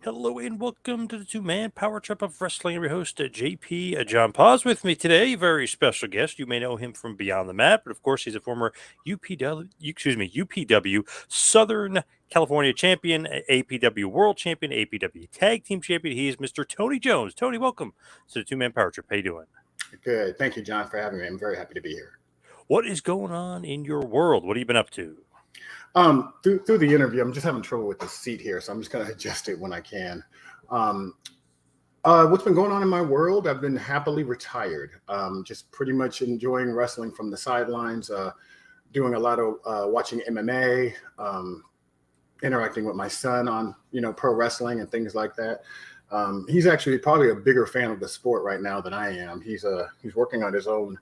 Hello and welcome to the two-man power trip of wrestling. I'm your host, JP. John Paz with me today. Very special guest. You may know him from Beyond the Map, but of course he's a former UPW Southern California champion, APW World Champion, APW Tag Team Champion. He is Mr. Tony Jones. Tony, welcome to the two-man power trip. How you doing? Good. Thank you, John, for having me. I'm very happy to be here. What is going on in your world? What have you been up to? Through the interview, I'm just having trouble with the seat here, so I'm just going to adjust it when I can. Um, what's been going on in my world? I've been happily retired. Just pretty much enjoying wrestling from the sidelines. Doing a lot of watching MMA. Interacting with my son on pro wrestling and things like that. He's actually probably a bigger fan of the sport right now than I am. He's working on his own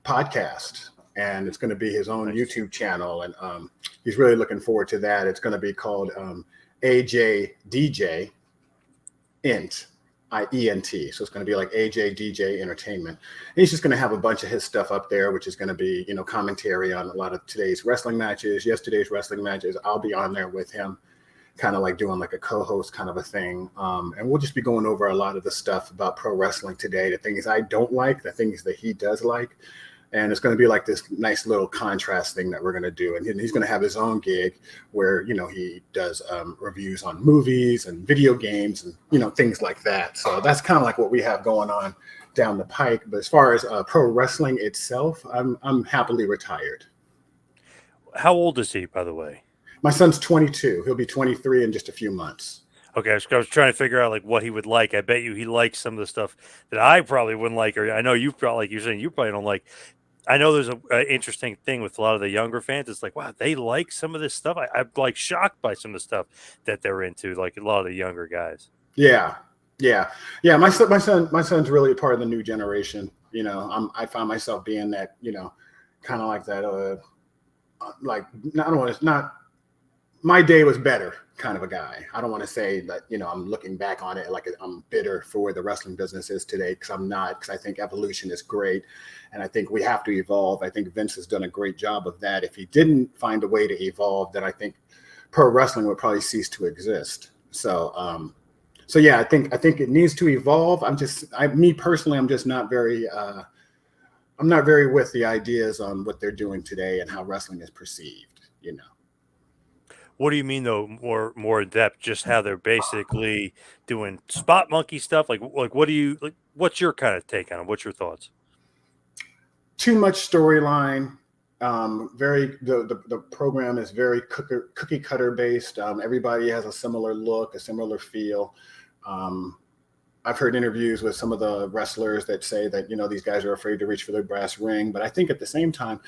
podcast, and it's going to be his own Nice. YouTube channel, and he's really looking forward to that. It's going to be called AJ DJ Int. IENT. So it's going to be like AJ DJ Entertainment. And he's just going to have a bunch of his stuff up there, which is going to be, commentary on a lot of today's wrestling matches, yesterday's wrestling matches. I'll be on there with him, kind of like doing like a co-host kind of a thing. And we'll just be going over a lot of the stuff about pro wrestling today, the things I don't like, the things that he does like. And it's going to be like this nice little contrast thing that we're going to do. And he's going to have his own gig where, he does reviews on movies and video games and, things like that. So that's kind of like what we have going on down the pike. But as far as pro wrestling itself, I'm happily retired. How old is he, by the way? My son's 22. He'll be 23 in just a few months. Okay, I was trying to figure out like what he would like. I bet you he likes some of the stuff that I probably wouldn't like, or I know you probably like you're saying you probably don't like. I know there's a interesting thing with a lot of the younger fans. It's like, wow, they like some of this stuff. I'm like shocked by some of the stuff that they're into, like a lot of the younger guys. Yeah, yeah. My son's really a part of the new generation. I find myself being that, kind of like that. Like I don't want to not. My day was better kind of a guy. I don't want to say that, I'm looking back on it like I'm bitter for where the wrestling business is today, because I'm not, because I think evolution is great. And I think we have to evolve. I think Vince has done a great job of that. If he didn't find a way to evolve, then I think pro wrestling would probably cease to exist. So yeah, I think it needs to evolve. Me personally, I'm just not very, I'm not very with the ideas on what they're doing today and how wrestling is perceived. What do you mean though? More in depth, just how they're basically doing spot monkey stuff. Like what do you like? What's your kind of take on it? What's your thoughts? Too much storyline. The program is very cookie cutter based. Everybody has a similar look, a similar feel. Um, I've heard interviews with some of the wrestlers that say that these guys are afraid to reach for the brass ring, but I think at the same time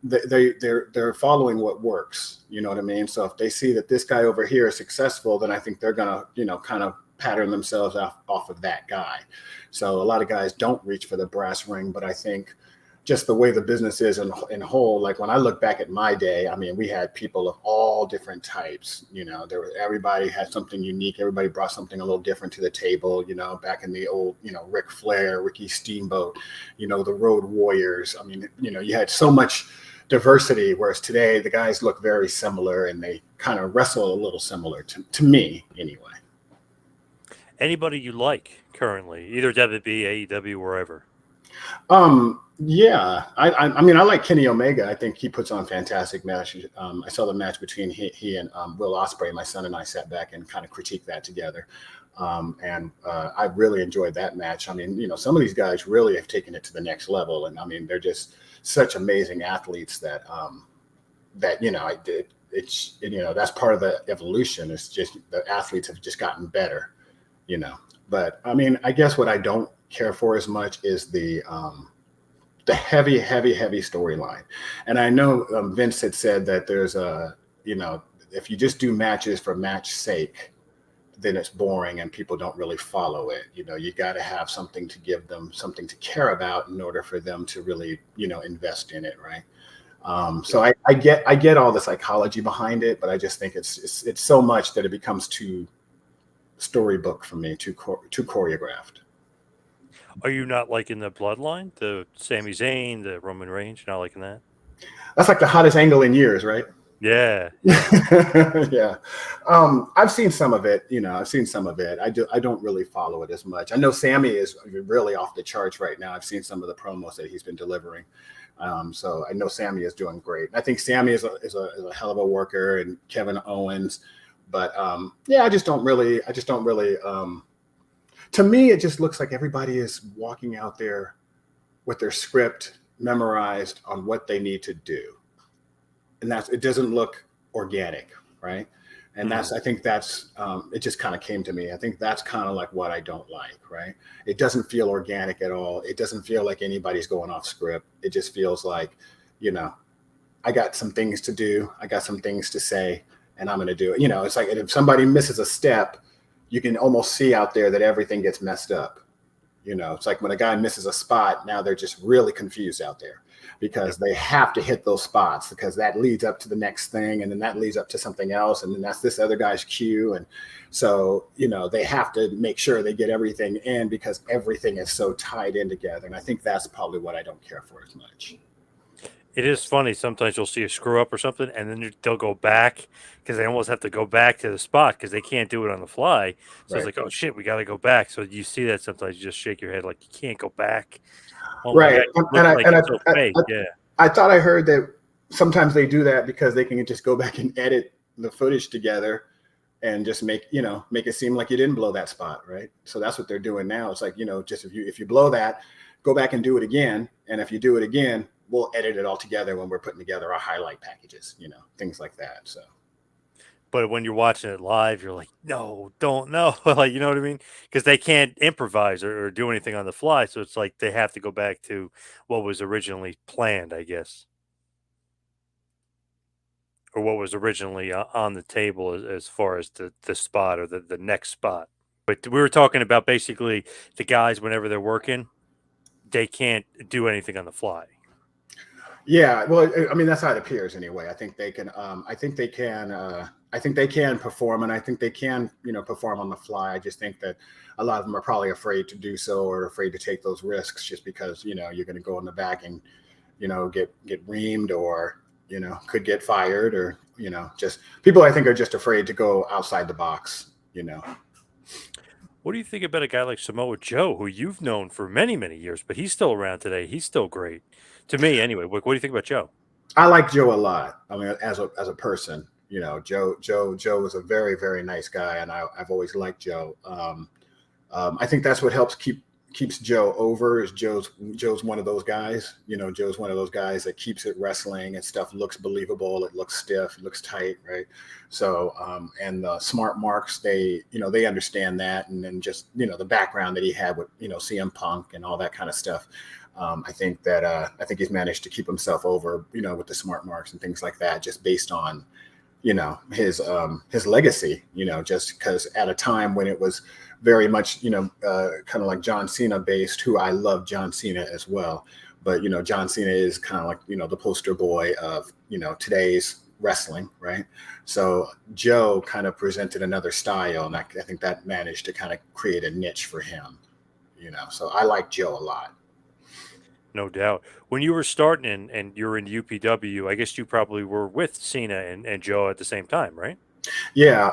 they're following what works. You know what I mean? So if they see that this guy over here is successful, then I think they're gonna kind of pattern themselves off of that guy. So a lot of guys don't reach for the brass ring, but I think just the way the business is in whole, like when I look back at my day, I mean, we had people of all different types. Everybody had something unique. Everybody brought something a little different to the table. Back in the old, Ric Flair, Ricky Steamboat, the Road Warriors. I mean, you had so much diversity, whereas today the guys look very similar and they kind of wrestle a little similar to me anyway. Anybody you like currently, either WWE, AEW, wherever. Yeah, I mean, I like Kenny Omega. I think he puts on fantastic matches. I saw the match between he and Will Ospreay. My son and I sat back and kind of critiqued that together. And I really enjoyed that match. I mean, some of these guys really have taken it to the next level. And I mean, they're just such amazing athletes that that's part of the evolution. It's just the athletes have just gotten better, you know. But I mean, I guess what I don't care for as much is the heavy storyline. And I know Vince had said that there's if you just do matches for match sake, then it's boring and people don't really follow it. You got to have something to give them something to care about in order for them to really, invest in it. Right. So I get all the psychology behind it, but I just think it's so much that it becomes too storybook for me, too choreographed. Are you not liking the bloodline, the Sami Zayn, the Roman Reigns? You're not liking that? That's like the hottest angle in years, right? Yeah, yeah. Yeah. I've seen some of it, I've seen some of it. I don't really follow it as much. I know Sammy is really off the charts right now. I've seen some of the promos that he's been delivering. So I know Sammy is doing great. I think Sammy is a hell of a worker, and Kevin Owens. But yeah, I just don't really to me it just looks like everybody is walking out there with their script memorized on what they need to do, and it doesn't look organic, right? And Mhm. I think that's it just kind of came to me. I think that's kind of like what I don't like, right? It doesn't feel organic at all. It doesn't feel like anybody's going off script. It just feels like, you know, I got some things to do, I got some things to say, and I'm going to do it. It's like if somebody misses a step, you can almost see out there that everything gets messed up. It's like when a guy misses a spot, now they're just really confused out there because Yep. they have to hit those spots because that leads up to the next thing, and then that leads up to something else, and then that's this other guy's cue. And so, they have to make sure they get everything in because everything is so tied in together. And I think that's probably what I don't care for as much. It is funny, sometimes you'll see a screw up or something, and then they'll go back because they almost have to go back to the spot because they can't do it on the fly. So it's Right. like, "Oh, shit, we gotta go back." So you see that sometimes, you just shake your head like, "You can't go back." Oh my Right. god, you And look like it's so fake, yeah. I thought I heard that sometimes they do that because they can just go back and edit the footage together and just make it seem like you didn't blow that spot, right? So that's what they're doing now. It's like, just if you blow that, go back and do it again. And if you do it again, we'll edit it all together when we're putting together our highlight packages, things like that. So But when you're watching it live, you're like, "No, don't no." Like, you know what I mean? Because they can't improvise or do anything on the fly, so it's like they have to go back to what was originally planned, I guess, or what was originally on the table as far as the spot or the next spot. But we were talking about basically the guys whenever they're working, they can't do anything on the fly. yeah, well, I mean, that's how it appears anyway. I think they can. I think they can. I think they can perform, and I think they can, perform on the fly. I just think that a lot of them are probably afraid to do so or afraid to take those risks, just because you're going to go in the back and get reamed, or could get fired, or just people I think are just afraid to go outside the box. What do you think about a guy like Samoa Joe, who you've known for many, many years, but he's still around today? He's still great to me, anyway. What do you think about Joe? I like Joe a lot. I mean, as a person, Joe was a very very nice guy, and I've always liked Joe. I think that's what helps keeps Joe over. Is Joe's one of those guys. Joe's one of those guys that keeps it wrestling, and stuff looks believable. It looks stiff. It looks tight, right? So, and the smart marks, they understand that, and then just the background that he had with CM Punk and all that kind of stuff. I think he's managed to keep himself over, with the smart marks and things like that, just based on his legacy, just because at a time when it was very much kind of like John Cena based, who I love John Cena as well, but John Cena is kind of like the poster boy of today's wrestling, right? So Joe kind of presented another style, and I think that managed to kind of create a niche for him. So I like Joe a lot. No doubt. When you were starting and you were in UPW, I guess you probably were with Cena and Joe at the same time, right? Yeah.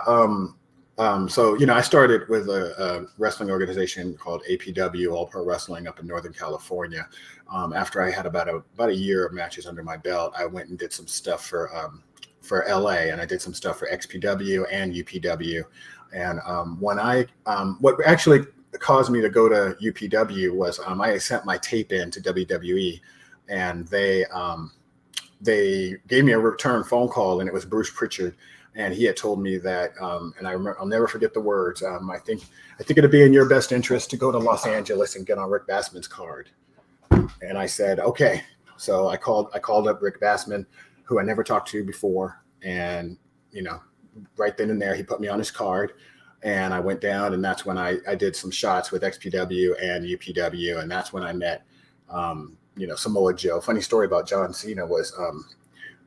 So I started with a wrestling organization called APW, All Pro Wrestling, up in Northern California. After I had about a year of matches under my belt, I went and did some stuff for LA, and I did some stuff for XPW and UPW. And what actually caused me to go to UPW was I sent my tape in to WWE, and they gave me a return phone call, and it was Bruce Pritchard, and he had told me that, and I'll never forget the words. I think it'd be in your best interest to go to Los Angeles and get on Rick Bassman's card. And I said, okay. So I called up Rick Bassman, who I never talked to before, and right then and there he put me on his card, and I went down, and that's when I did some shots with XPW and UPW, and that's when I met Samoa Joe. Funny story about John Cena was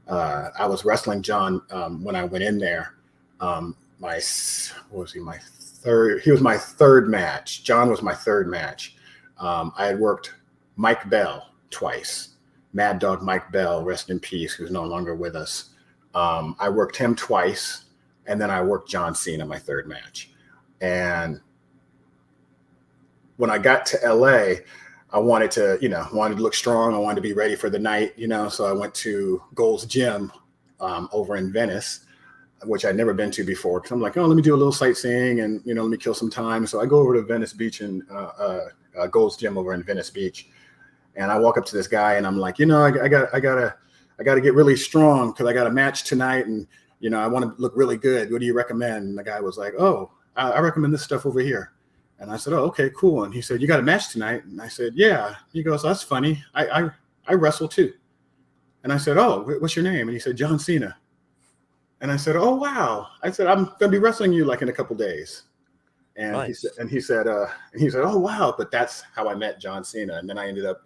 I was wrestling John when I went in there. My what was he? My third. He was my third match. John was my third match. I had worked Mike Bell twice. Mad Dog Mike Bell, rest in peace, who's no longer with us. I worked him twice, and then I worked John Cena my third match. And when I got to LA, I wanted to, wanted to look strong. I wanted to be ready for the night, So I went to Gold's Gym over in Venice, which I'd never been to before. Cause I'm like, oh, let me do a little sightseeing and let me kill some time. So I go over to Venice Beach and Gold's Gym over in Venice Beach, and I walk up to this guy and I'm like, I gotta get really strong because I got a match tonight, and I want to look really good. What do you recommend? And the guy was like, oh, I recommend this stuff over here. And I said, oh, okay, cool. And he said, you got a match tonight? And I said, yeah. He goes, that's funny. I wrestle too. And I said, oh, what's your name? And he said, John Cena. And I said, oh, wow. I said, I'm going to be wrestling you like in a couple days. And Nice. he said, oh, wow. But that's how I met John Cena. And then I ended up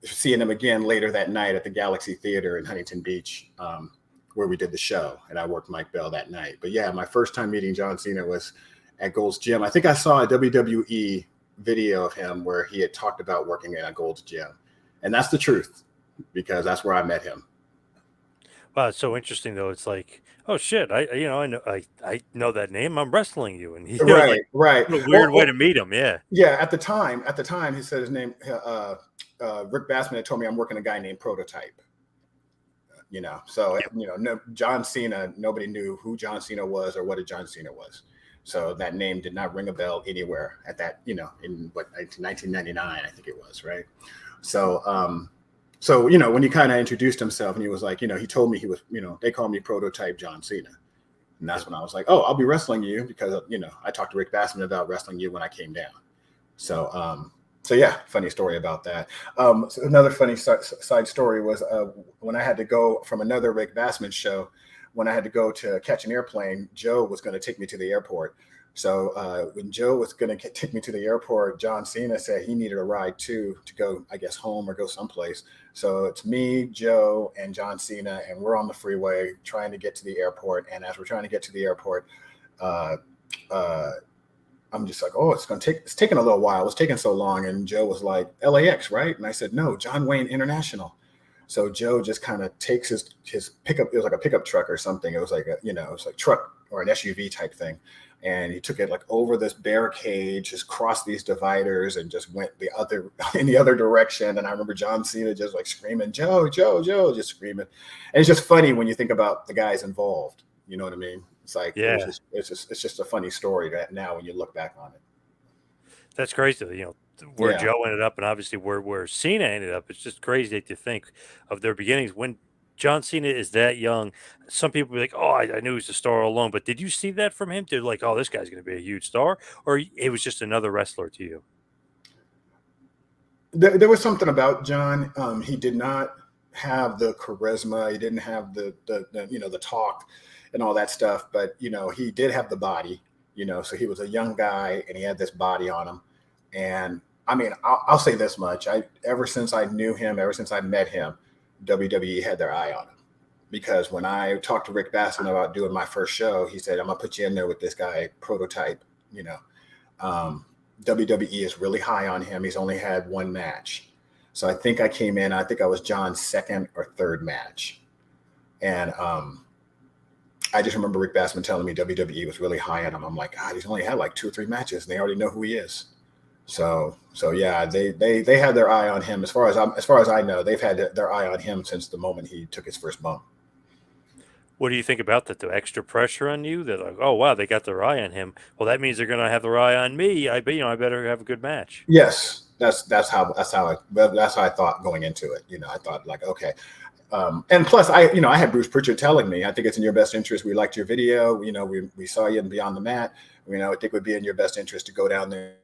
seeing him again later that night at the Galaxy Theater in Huntington Beach, where we did the show. And I worked Mike Bell that night. But yeah, my first time meeting John Cena was at Gold's Gym. I think I saw a WWE video of him where he had talked about working at a Gold's Gym. And that's the truth, because that's where I met him. Wow, it's so interesting though. It's like, oh shit, I know that name. I'm wrestling you, and it's Right, like right. what a weird way to meet him. Yeah. Yeah, at the time, he said his name. Rick Bassman had told me I'm working a guy named Prototype. So Yep. no, John Cena. Nobody knew who John Cena was or what a John Cena was. So that name did not ring a bell anywhere at that. In what 1999, I think it was, right. So when he kind of introduced himself and he was like, he told me he was, they call me Prototype John Cena. And that's Yep. when I was like, oh, I'll be wrestling you because, I talked to Rick Bassman about wrestling you when I came down. So yeah, funny story about that. So another funny side story was when I had to go from another Rick Bassman show, when I had to go to catch an airplane, Joe was going to take me to the airport. So when Joe was going to take me to the airport, John Cena said he needed a ride too to go, I guess, home or go someplace. So it's me, Joe, and John Cena, and we're on the freeway trying to get to the airport. And as we're trying to get to the airport, uh, uh, I'm just like, oh, it's taking a little while. It's taking so long. And Joe was like, LAX, right? And I said, no, John Wayne International. So Joe just kind of takes his pickup. It was like a pickup truck or something. It was like it was like truck or an SUV type thing. And he took it like over this barricade, just crossed these dividers and just went in the other direction. And I remember John Cena just like screaming, Joe, Joe, Joe, just screaming. And it's just funny when you think about the guys involved. You know what I mean? It's like Yeah, it's just a funny story that now when you look back on it. that's crazy. Where Yeah. Joe ended up, and obviously where Cena ended up. It's just crazy to think of their beginnings when John Cena is that young. Some people be like, "Oh, I knew he was a star all along," but did you see that from him? Did like, "Oh, this guy's going to be a huge star," or it was just another wrestler to you? There was something about John. He did not have the charisma. He didn't have the talk and all that stuff. But he did have the body. So he was a young guy and he had this body on him. And I mean, I'll say this much: I ever since I knew him, ever since I met him, WWE had their eye on him. Because when I talked to Rick Bassman about doing my first show, he said, "I'm gonna put you in there with this guy, Prototype." You know, um, WWE is really high on him. He's only had one match. So I think I came in, I think I was John's second or third match. And I just remember Rick Bassman telling me WWE was really high on him. I'm like, God, he's only had like 2 or 3 matches and they already know who he is. So yeah, they had their eye on him. As far as I know, they've had their eye on him since the moment he took his first bump. What do you think about that? The extra pressure on you? They're like, "Oh wow, they got their eye on him. Well, that means they're going to have their eye on me. I bet I better have a good match." Yes, that's how I thought going into it. I thought like, okay. And plus, I had Bruce Pritchard telling me, I think it's in your best interest. We liked your video. We saw you in Beyond the Mat. I think it would be in your best interest to go down there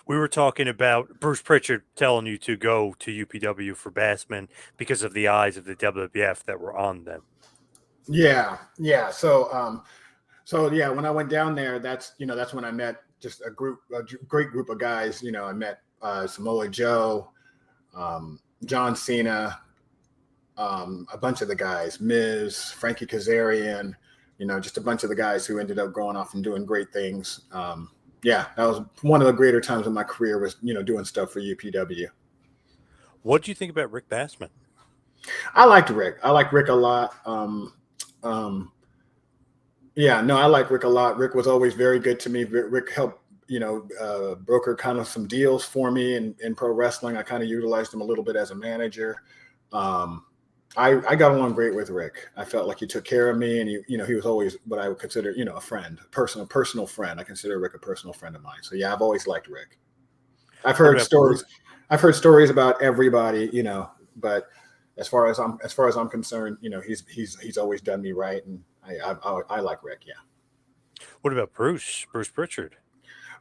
We were talking about Bruce Pritchard telling you to go to UPW for Bassman because of the eyes of the WWF that were on them. Yeah, yeah. So yeah, when I went down there, that's when I met just great group of guys. I met Samoa Joe, John Cena, a bunch of the guys, Miz, Frankie Kazarian, just a bunch of the guys who ended up going off and doing great things. Yeah, that was one of the greater times in my career was, doing stuff for UPW. What do you think about Rick Bassman? I liked Rick. I like Rick a lot. Um, yeah, no, I like Rick a lot. Rick was always very good to me. Rick helped, broker kind of some deals for me in pro wrestling. I kind of utilized him a little bit as a manager. Um, I got along great with Rick. I felt like he took care of me, and he was always what I would consider, a friend, a personal friend. I consider Rick a personal friend of mine. So yeah, I've always liked Rick. I've What heard about stories. Bruce? I've heard stories about everybody, but as far as I'm concerned, he's always done me right, and I like Rick. Yeah. What about Bruce? Bruce Pritchard.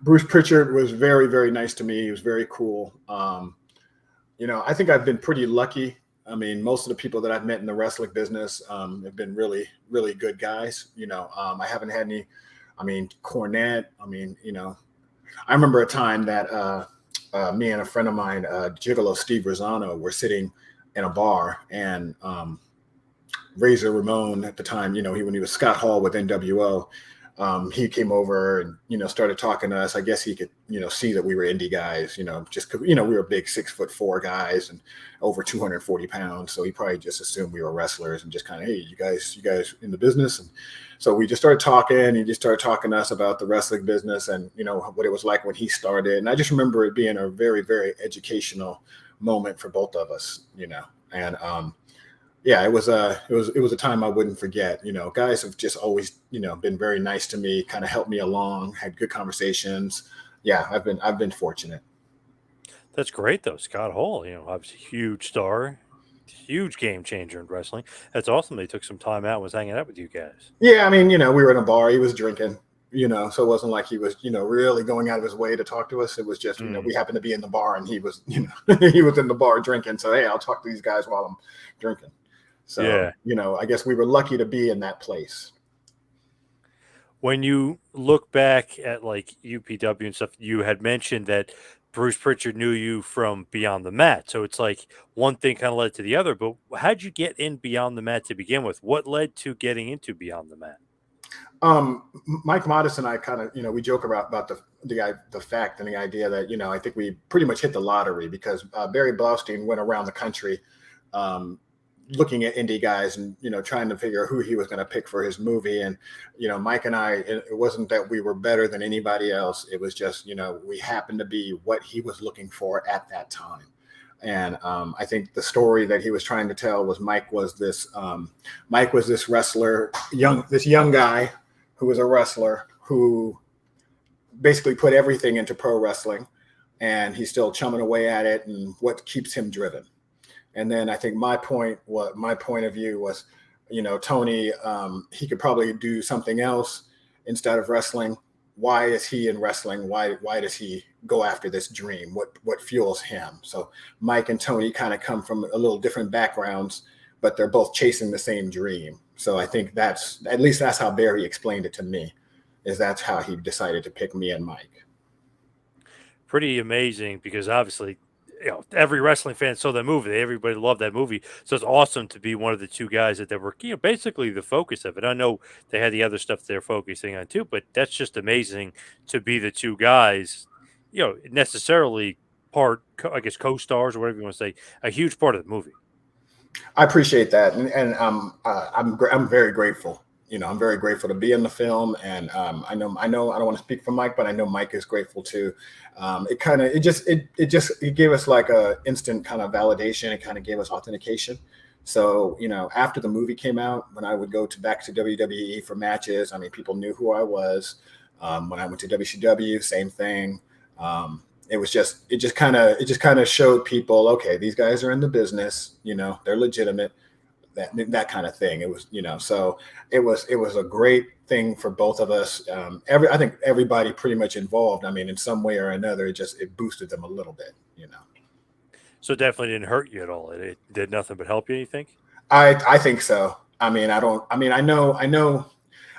Bruce Pritchard was very, very nice to me. He was very cool. I think I've been pretty lucky. I mean, most of the people that I've met in the wrestling business have been really, really good guys. I haven't had any. I mean, Cornette. I mean, I remember a time that me and a friend of mine, Gigolo Steve Rosano, were sitting in a bar, and Razor Ramon at the time, when he was Scott Hall with NWO, he came over and started talking to us. I guess he could see that we were indie guys, just 'cause, we were big 6'4" guys and over 240 pounds. So he probably just assumed we were wrestlers and just kind of, hey, you guys in the business. And so we just started talking. He just started talking to us about the wrestling business and what it was like when he started. And I just remember it being a very, very educational moment for both of us, and yeah, it was a time I wouldn't forget. Guys have just always, been very nice to me, kind of helped me along, had good conversations. Yeah, I've been fortunate. That's great though. Scott Hall, obviously huge star, huge game changer in wrestling. That's awesome. They took some time out and was hanging out with you guys. Yeah, I mean, we were in a bar, he was drinking, so it wasn't like he was, really going out of his way to talk to us. It was just, Mm, we happened to be in the bar and he was, he was in the bar drinking. So hey, I'll talk to these guys while I'm drinking. So, yeah. I guess we were lucky to be in that place. When you look back at like UPW and stuff, you had mentioned that Bruce Pritchard knew you from Beyond the Mat. So it's like one thing kind of led to the other. But how'd you get in Beyond the Mat to begin with? What led to getting into Beyond the Mat? Mike Modest and I kind of, we joke about the fact and the idea that, I think we pretty much hit the lottery because Barry Blaustein went around the country looking at indie guys and, trying to figure out who he was going to pick for his movie. And, Mike and I, it wasn't that we were better than anybody else. It was just, we happened to be what he was looking for at that time. And I think the story that he was trying to tell was Mike was this wrestler, this young guy who was a wrestler who basically put everything into pro wrestling, and he's still chumming away at it, and what keeps him driven. And then I think my point of view was, Tony, he could probably do something else instead of wrestling. Why is he in wrestling? Why does he go after this dream? What fuels him? So Mike and Tony kind of come from a little different backgrounds, but they're both chasing the same dream. So I think that's how Barry explained it to me, is that's how he decided to pick me and Mike. Pretty amazing because obviously, every wrestling fan saw that movie. Everybody loved that movie. So it's awesome to be one of the two guys that were, basically the focus of it. I know they had the other stuff they're focusing on too, but that's just amazing to be the two guys, necessarily I guess, co-stars or whatever you want to say, a huge part of the movie. I appreciate that, and I'm very grateful. I'm very grateful to be in the film, and I know I don't want to speak for Mike, but I know Mike is grateful too. It gave us like a instant kind of validation. It kind of gave us authentication. So after the movie came out, when I would go back to WWE for matches, I mean, people knew who I was. When I went to WCW, same thing. It just kind of showed people, okay, these guys are in the business, they're legitimate. that kind of thing. It was, so it was a great thing for both of us. I think everybody pretty much involved. I mean, in some way or another, it boosted them a little bit. So it definitely didn't hurt you at all. It did nothing but help you. You think? I think so. I mean, I don't. I mean, I know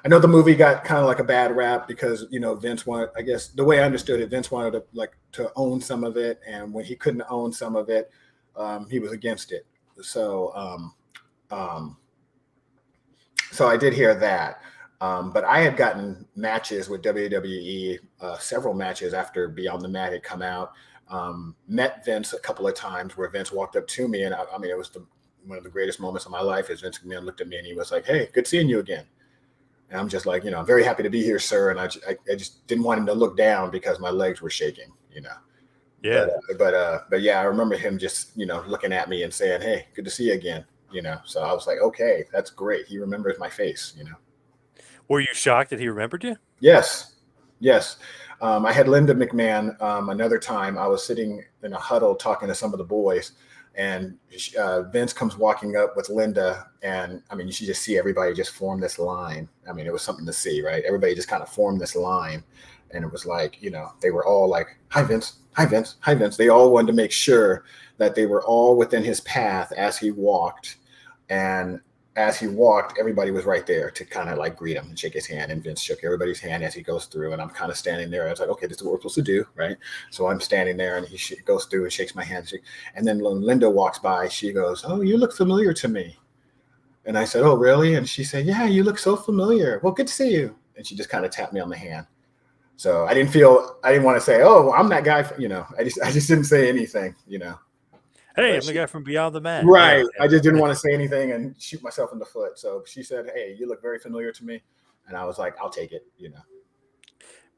the movie got kind of like a bad rap because Vince wanted. I guess the way I understood it, Vince wanted to own some of it, and when he couldn't own some of it, he was against it. So um, so I did hear that. But I had gotten matches with WWE, several matches after Beyond the Mat had come out. Met Vince a couple of times where Vince walked up to me, and I mean, it was one of the greatest moments of my life. Is Vince McMahon looked at me and he was like, "Hey, good seeing you again." And I'm just like, I'm very happy to be here, sir. And I just didn't want him to look down because my legs were shaking. Yeah. But yeah, I remember him just looking at me and saying, "Hey, good to see you again." So I was like, okay, that's great. He remembers my face. Were you shocked that he remembered you? Yes, yes. I had Linda McMahon another time. I was sitting in a huddle talking to some of the boys, and Vince comes walking up with Linda, and I mean, you should just see everybody just form this line. I mean, it was something to see, right? Everybody just kind of formed this line, and it was like, they were all like, "Hi, Vince. Hi, Vince. Hi, Vince." They all wanted to make sure that they were all within his path as he walked, and as he walked, everybody was right there to kind of like greet him and shake his hand. And Vince shook everybody's hand as he goes through. And I'm kind of standing there. I was like, okay, this is what we're supposed to do, right? So I'm standing there, and he goes through and shakes my hand. And then when Linda walks by, she goes, "Oh, you look familiar to me." And I said, "Oh, really?" And she said, "Yeah, you look so familiar. Well, good to see you." And she just kind of tapped me on the hand. So I didn't want to say, "Oh, I'm that guy." I just didn't say anything. Hey, But I'm the guy from Beyond the Mat. Yeah. right. I just didn't want to say anything and shoot myself in the foot. So she said, "Hey, you look very familiar to me." And I was like, "I'll take it.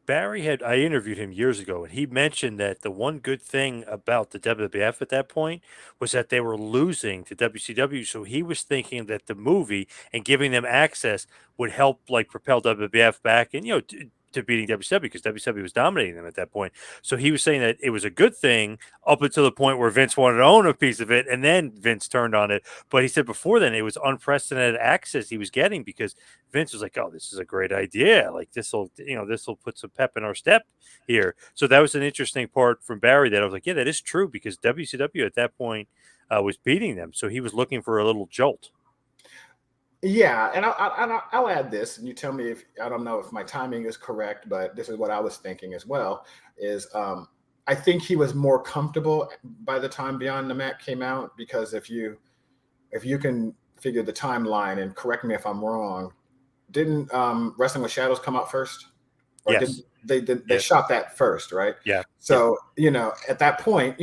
I interviewed him years ago, and he mentioned that the one good thing about the WWF at that point was that they were losing to WCW. So he was thinking that the movie and giving them access would help like propel WWF back and to beating WCW because WCW was dominating them at that point. So he was saying that it was a good thing up until the point where Vince wanted to own a piece of it, and then Vince turned on it. But he said before then it was unprecedented access he was getting because Vince was like, "Oh, this is a great idea. Like this will put some pep in our step here." So that was an interesting part from Barry that I was like, "Yeah, that is true," because WCW at that point was beating them, so he was looking for a little jolt. Yeah, and I'll add this, and you tell me if I don't know if my timing is correct, but this is what I was thinking as well. Is I think he was more comfortable by the time Beyond the Mat came out because if you can figure the timeline and correct me if I'm wrong, didn't Wrestling with Shadows come out first? Or Yes. did they Yeah. shot that first, right? Yeah. Yep. So at that point,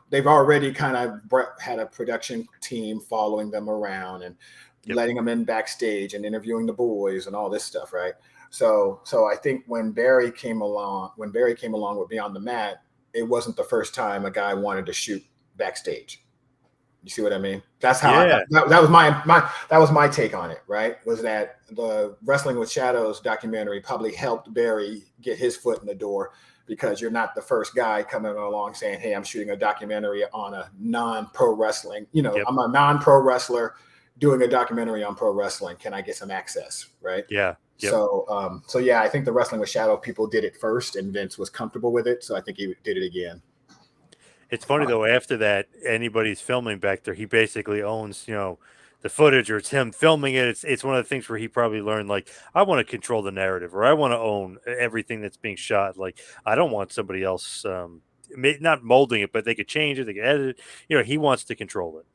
they've already kind of had a production team following them around and Yep. letting them in backstage and interviewing the boys and all this stuff, right? So I think when Barry came along with Beyond the Mat, it wasn't the first time a guy wanted to shoot backstage. You see what I mean? That's how Yeah. that was my take on it, right? Was that the Wrestling with Shadows documentary probably helped Barry get his foot in the door because you're not the first guy coming along saying, "Hey, I'm shooting a documentary on a non-pro wrestling. Yep. I'm a non-pro wrestler doing a documentary on pro wrestling. Can I get some access?" Right? Yeah. Yep. So yeah, I think the Wrestling with Shadow people did it first, and Vince was comfortable with it, so I think he did it again. It's funny though. After that, anybody's filming back there, he basically owns, the footage, or it's him filming it. It's one of the things where he probably learned like I want to control the narrative, or I want to own everything that's being shot. Like I don't want somebody else, not molding it, but they could change it, they could edit it. He wants to control it.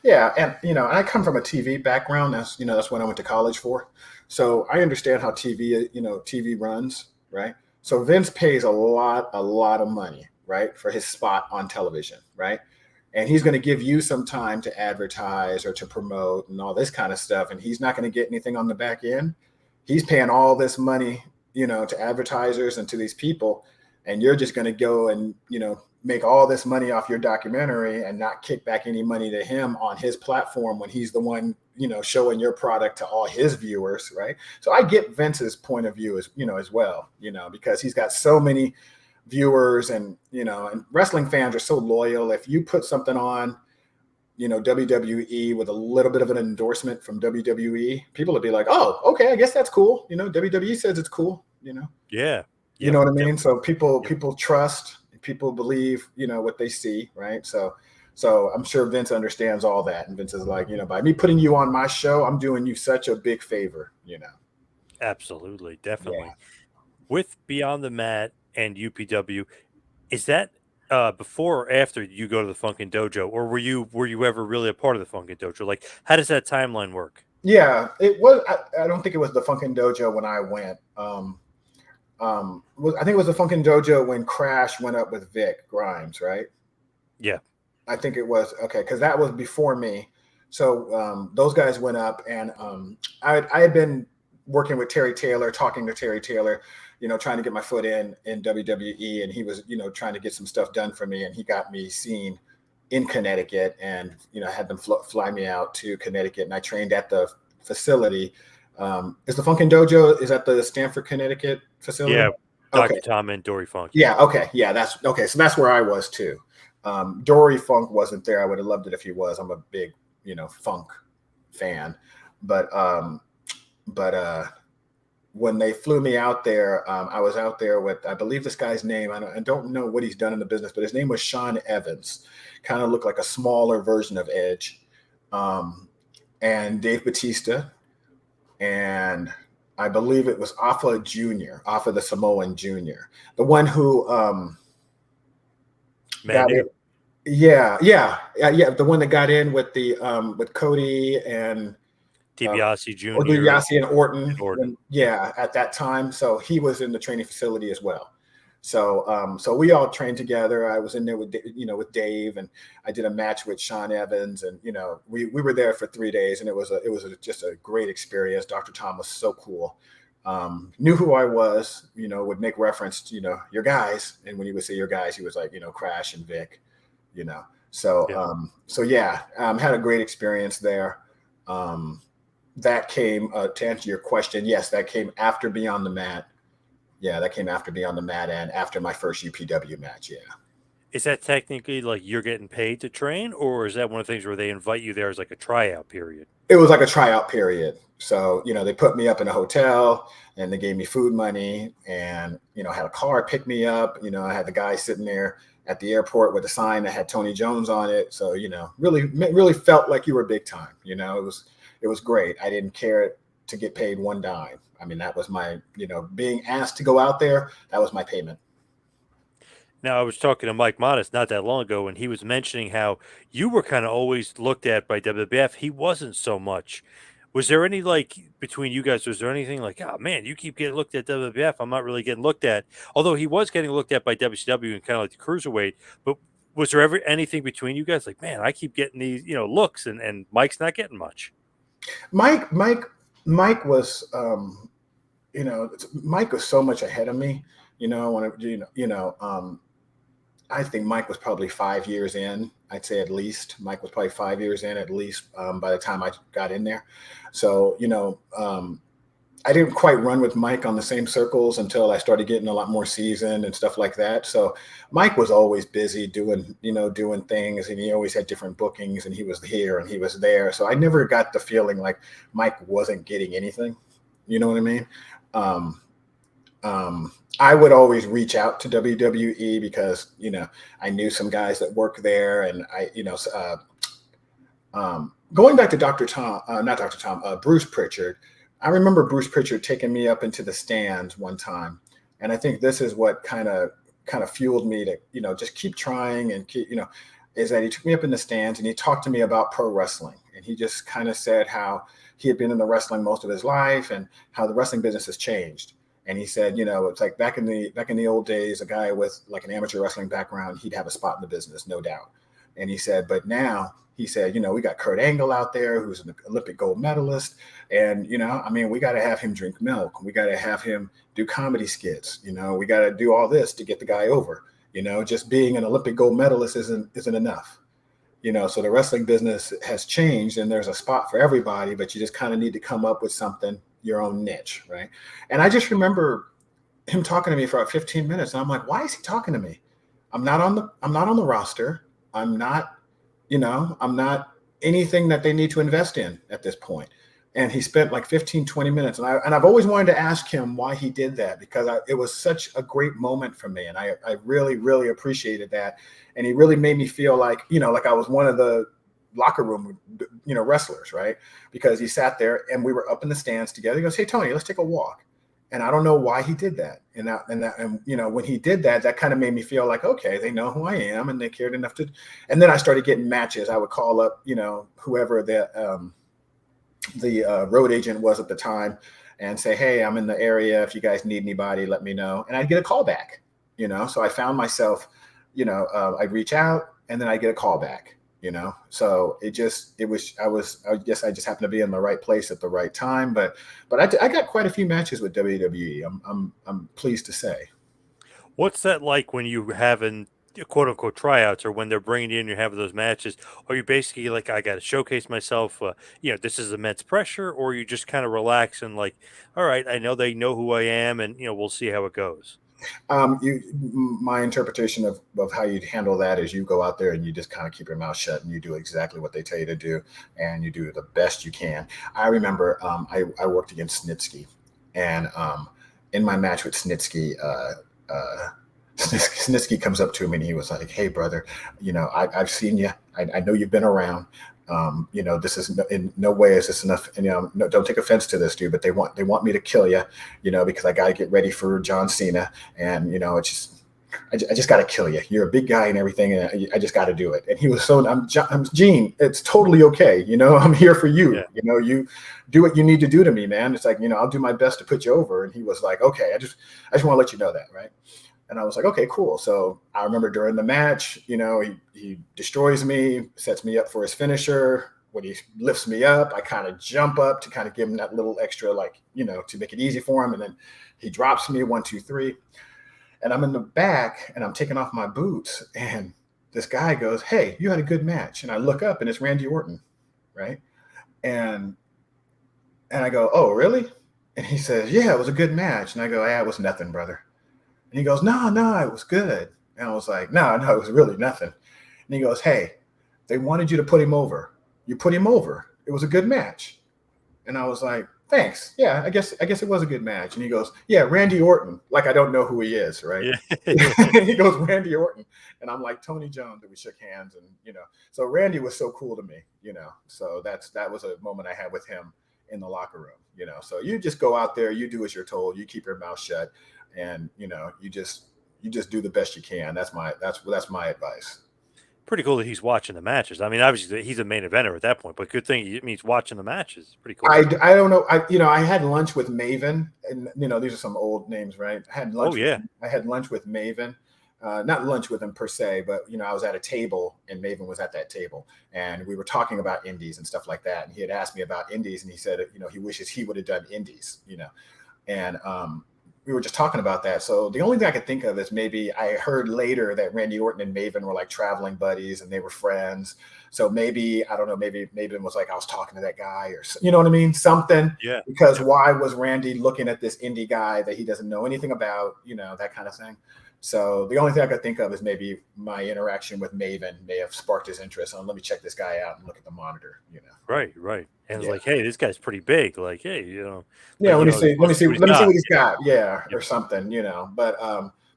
Yeah, and I come from a TV background. That's what I went to college for. So I understand how TV runs, right? So Vince pays a lot of money, right, for his spot on television, right? And he's going to give you some time to advertise or to promote and all this kind of stuff, and he's not going to get anything on the back end. He's paying all this money, to advertisers and to these people, and you're just going to go and make all this money off your documentary and not kick back any money to him on his platform when he's the one showing your product to all his viewers, right? So I get Vince's point of view as well, because he's got so many viewers, and and wrestling fans are so loyal. If you put something on, WWE with a little bit of an endorsement from WWE, people would be like, "Oh, okay, I guess that's cool." WWE says it's cool. Yeah. You Yep. know what I mean? Definitely. So people Yep. people trust, people believe, what they see, right? So I'm sure Vince understands all that, and Vince is like, by me putting you on my show, I'm doing you such a big favor. Absolutely. Yeah. Definitely. With Beyond the Mat and UPW, is that before or after you go to the Funkin' Dojo, or were you ever really a part of the Funkin' Dojo? Like, how does that timeline work? Yeah, it was. I don't think it was the Funkin' Dojo when I went. I think it was the Funkin' Dojo when Crash went up with Vic Grimes, right? Yeah. I think it was okay because that was before me. So those guys went up, and I had been working with Terry Taylor, talking to Terry Taylor, trying to get my foot in WWE, and he was, trying to get some stuff done for me, and he got me seen in Connecticut, and had them fly me out to Connecticut, and I trained at the facility. Is the Funkin' Dojo is at the Stamford, Connecticut facility? Yeah. Okay, Dr. Tom and Dory Funk. Yeah. yeah, okay, yeah, that's okay. So that's where I was too. Dory Funk wasn't there. I would have loved it if he was. I'm a big, funk fan, but when they flew me out there, I was out there with, I believe this guy's name. I don't know what he's done in the business, but his name was Sean Evans. Kind of looked like a smaller version of Edge, and Dave Batista, and I believe it was Alpha Junior, Alpha the Samoan Junior, the one who got Manu, it. Yeah. The one that got in with the with Cody and DiBiase or Jr. DiBiase and and Orton. Orton. Yeah, at that time. So he was in the training facility as well. So we all trained together. I was in there with with Dave, and I did a match with Sean Evans, and we were there for 3 days, and just a great experience. Dr. Tom was so cool. Knew who I was, would make reference to your guys, and when he would say your guys, he was like Crash and Vic, you know. So Yep. so yeah, had a great experience there. That came to answer your question. Yes, that came after Beyond the Mat. Yeah, that came after Beyond the Mat and after my first UPW match. Yeah. Is that technically like you're getting paid to train, or is that one of the things where they invite you there as like a tryout period? It was like a tryout period. So, they put me up in a hotel and they gave me food money and, I had a car pick me up. I had the guy sitting there at the airport with a sign that had Tony Jones on it. So, really felt like you were big time. It was great. I didn't care to get paid one dime. I mean, that was my, being asked to go out there, that was my payment. Now, I was talking to Mike Modest not that long ago, and he was mentioning how you were kind of always looked at by WWF. He wasn't so much. Was there any like between you guys? Was there anything like, oh man, you keep getting looked at WWF? I'm not really getting looked at. Although he was getting looked at by WCW and kind of like the cruiserweight. But was there ever anything between you guys? Like, man, I keep getting these, looks, and Mike's not getting much. Mike, Mike, Mike was, Mike was so much ahead of me. When I think Mike was probably 5 years in. I'd say at least Mike was probably 5 years in at least by the time I got in there. So I didn't quite run with Mike on the same circles until I started getting a lot more seasoned and stuff like that. So Mike was always busy doing things, and he always had different bookings, and he was here and he was there. So I never got the feeling like Mike wasn't getting anything. You know what I mean? Um, I would always reach out to WWE because I knew some guys that work there, and going back to Dr. Tom, not Dr. Tom, Bruce Pritchard. I remember Bruce Pritchard taking me up into the stands one time, and I think this is what kind of fueled me to just keep trying and keep is that he took me up in the stands and he talked to me about pro wrestling, and he just kind of said how he had been in the wrestling most of his life and how the wrestling business has changed. And he said, it's like back in the old days, a guy with like an amateur wrestling background, he'd have a spot in the business, no doubt. And he said, but now he said, we got Kurt Angle out there who's an Olympic gold medalist. And, I mean, we got to have him drink milk. We got to have him do comedy skits. We got to do all this to get the guy over. Just being an Olympic gold medalist isn't enough. So the wrestling business has changed, and there's a spot for everybody, but you just kind of need to come up with something, your own niche, right? And I just remember him talking to me for about 15 minutes, and I'm like, why is he talking to me? I'm not on the roster. I'm not I'm not anything that they need to invest in at this point. And he spent like 15, 20 minutes. And I've always wanted to ask him why he did that, because it was such a great moment for me. And I really, really appreciated that. And he really made me feel like, like I was one of the locker room, wrestlers, right? Because he sat there and we were up in the stands together. He goes, "Hey, Tony, let's take a walk." And I don't know why he did that. And when he did that, that kind of made me feel like, okay, they know who I am and they cared enough to. And then I started getting matches. I would call up, whoever the road agent was at the time and say, "Hey, I'm in the area. If you guys need anybody, let me know." And I'd get a call back, So I found myself, I'd reach out and then I get a call back. So I guess I just happened to be in the right place at the right time. But I got quite a few matches with WWE. I'm pleased to say. What's that like when you having quote unquote tryouts, or when they're bringing you in, you're having those matches? Are you basically like, I got to showcase myself? This is immense pressure, or you just kind of relax and like, all right, I know they know who I am, and we'll see how it goes. My interpretation of how you handle that is you go out there and you just kind of keep your mouth shut and you do exactly what they tell you to do, and you do the best you can. I remember I worked against Snitsky, and in my match with Snitsky, Snitsky comes up to me and he was like, "Hey, brother, I've seen you. I know you've been around. This is in no way is this enough. And no, don't take offense to this, dude, but they want me to kill you, because I got to get ready for John Cena, and it's just." I just got to kill you. You're a big guy and everything, and I just got to do it. And he was I'm Gene. It's totally okay. I'm here for you. Yeah. You do what you need to do to me, man. It's like, I'll do my best to put you over. And he was like, "Okay, I just want to let you know that, right?" And I was like, "Okay, cool." So I remember during the match, he destroys me, sets me up for his finisher. When he lifts me up, I kind of jump up to kind of give him that little extra, like, to make it easy for him. And then he drops me 1, 2, 3. And I'm in the back and I'm taking off my boots. And this guy goes, "Hey, you had a good match." And I look up and it's Randy Orton, right? And I go, "Oh, really?" And he says, "Yeah, it was a good match." And I go, "Yeah, it was nothing, brother." And he goes, "No, no, it was good." And I was like, "No, no, it was really nothing." And he goes, "Hey, they wanted you to put him over. You put him over. It was a good match." And I was like, "Thanks. Yeah, I guess it was a good match." And he goes, "Yeah, Randy Orton." Like, I don't know who he is, right? Yeah. He goes, "Randy Orton." And I'm like, "Tony Jones." And we shook hands, and so Randy was so cool to me, So that was a moment I had with him in the locker room. So you just go out there, you do as you're told, you keep your mouth shut, and you just do the best you can. That's my advice. Pretty cool that he's watching the matches. I mean, obviously he's a main eventer at that point, but good thing he's watching the matches. Pretty cool. I don't know. I had lunch with Maven, and these are some old names, right? Oh yeah. I had lunch with Maven. Not lunch with him per se, but I was at a table and Maven was at that table, and we were talking about indies and stuff like that. And he had asked me about indies, and he said, he wishes he would have done indies, and we were just talking about that. So the only thing I could think of is maybe I heard later that Randy Orton and Maven were like traveling buddies and they were friends. So maybe, I don't know, maybe Maven was like, I was talking to that guy, or you know what I mean? Something. Yeah. Because why was Randy looking at this indie guy that he doesn't know anything about, that kind of thing. So the only thing I could think of is maybe my interaction with Maven may have sparked his interest on, let me check this guy out and look at the monitor, Right, right. And it's Yeah. like, hey, this guy's pretty big. Like, hey, Yeah, let me see. Let me see. Let me see what he's Yeah. got. Yeah, or something. But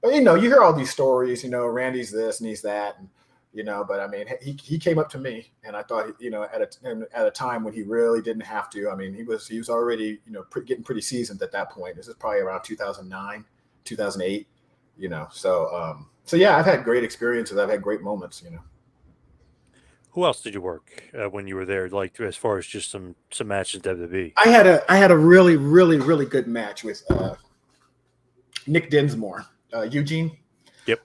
you hear all these stories. Randy's this and he's that, and But I mean, he came up to me, and I thought, at a time when he really didn't have to. I mean, he was already getting pretty seasoned at that point. This is probably around 2009, 2008. So yeah, I've had great experiences. I've had great moments. Who else did you work when you were there? Like, as far as just some matches in WWE? I had a really, really, really good match with Nick Dinsmore, Eugene. Yep.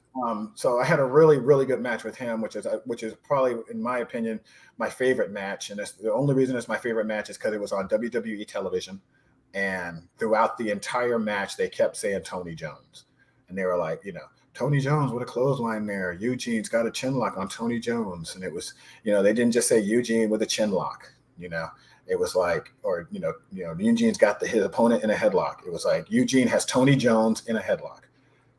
So I had a really, really good match with him, which is probably, in my opinion, my favorite match. And the only reason it's my favorite match is because it was on WWE television. And throughout the entire match, they kept saying Tony Jones. And they were like, Tony Jones with a clothesline there. Eugene's got a chin lock on Tony Jones. And it was, they didn't just say Eugene with a chin lock, It was like, or, Eugene's got his opponent in a headlock. It was like, Eugene has Tony Jones in a headlock.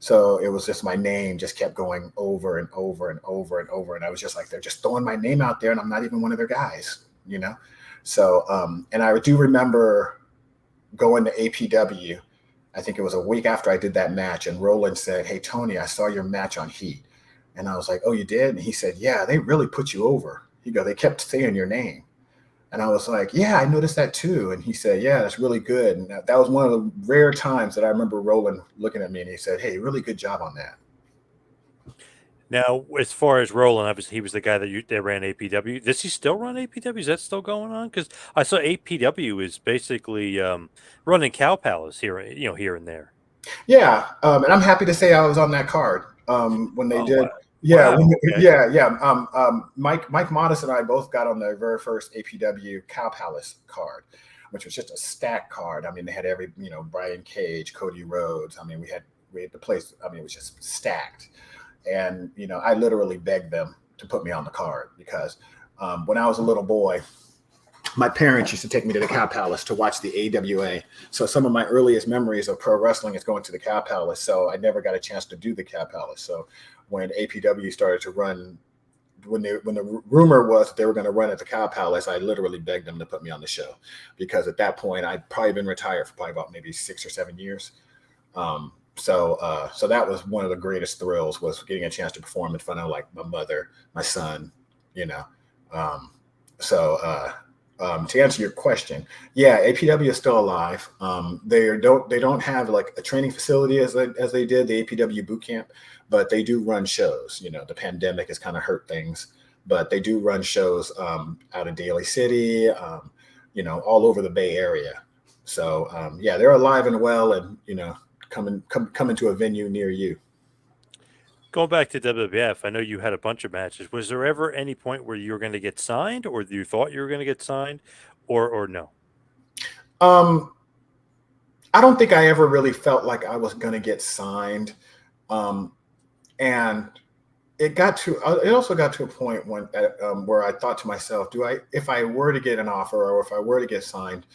So it was just my name just kept going over and over and over and over. And I was just like, they're just throwing my name out there and I'm not even one of their guys, you know? So, and I do remember going to APW. I think it was a week after I did that match. And Roland said, "Hey, Tony, I saw your match on Heat." And I was like, "Oh, you did?" And he said, "Yeah, they really put you over." He go, "They kept saying your name." And I was like, "Yeah, I noticed that too." And he said, "Yeah, that's really good." And that was one of the rare times that I remember Roland looking at me and he said, "Hey, really good job on that." Now, as far as Roland, obviously he was the guy that ran APW. Does he still run APW? Is that still going on? Because I saw APW is basically running Cow Palace here, here and there. Yeah, and I'm happy to say I was on that card when they Oh did. wow! Yeah, Wow. Okay. yeah. Mike Modest and I both got on the very first APW Cow Palace card, which was just a stack card. I mean, they had every Brian Cage, Cody Rhodes. I mean, we had the place. I mean, it was just stacked, and I literally begged them to put me on the card because when I was a little boy, my parents used to take me to the Cow Palace to watch the AWA. So some of my earliest memories of pro wrestling is going to the Cow Palace. So I never got a chance to do the Cow Palace. So when APW started to run, when the rumor was that they were going to run at the Cow Palace, I literally begged them to put me on the show because at that point I'd probably been retired for probably about maybe 6 or 7 years. So that was one of the greatest thrills was getting a chance to perform in front of like my mother, my son, you know. Um, so to answer your question, yeah, APW is still alive. They don't have like a training facility as they did the APW boot camp, but they do run shows. The pandemic has kind of hurt things, but they do run shows out of Daly City, all over the Bay Area. So yeah, they're alive and well, and coming to a venue near you. Going back to WWF, I know you had a bunch of matches. Was there ever any point where you were going to get signed, or you thought you were going to get signed, or no? Um, I don't think I ever really felt like I was going to get signed. Um, and it also got to a point where I thought to myself, if I were to get an offer or if I were to get signed,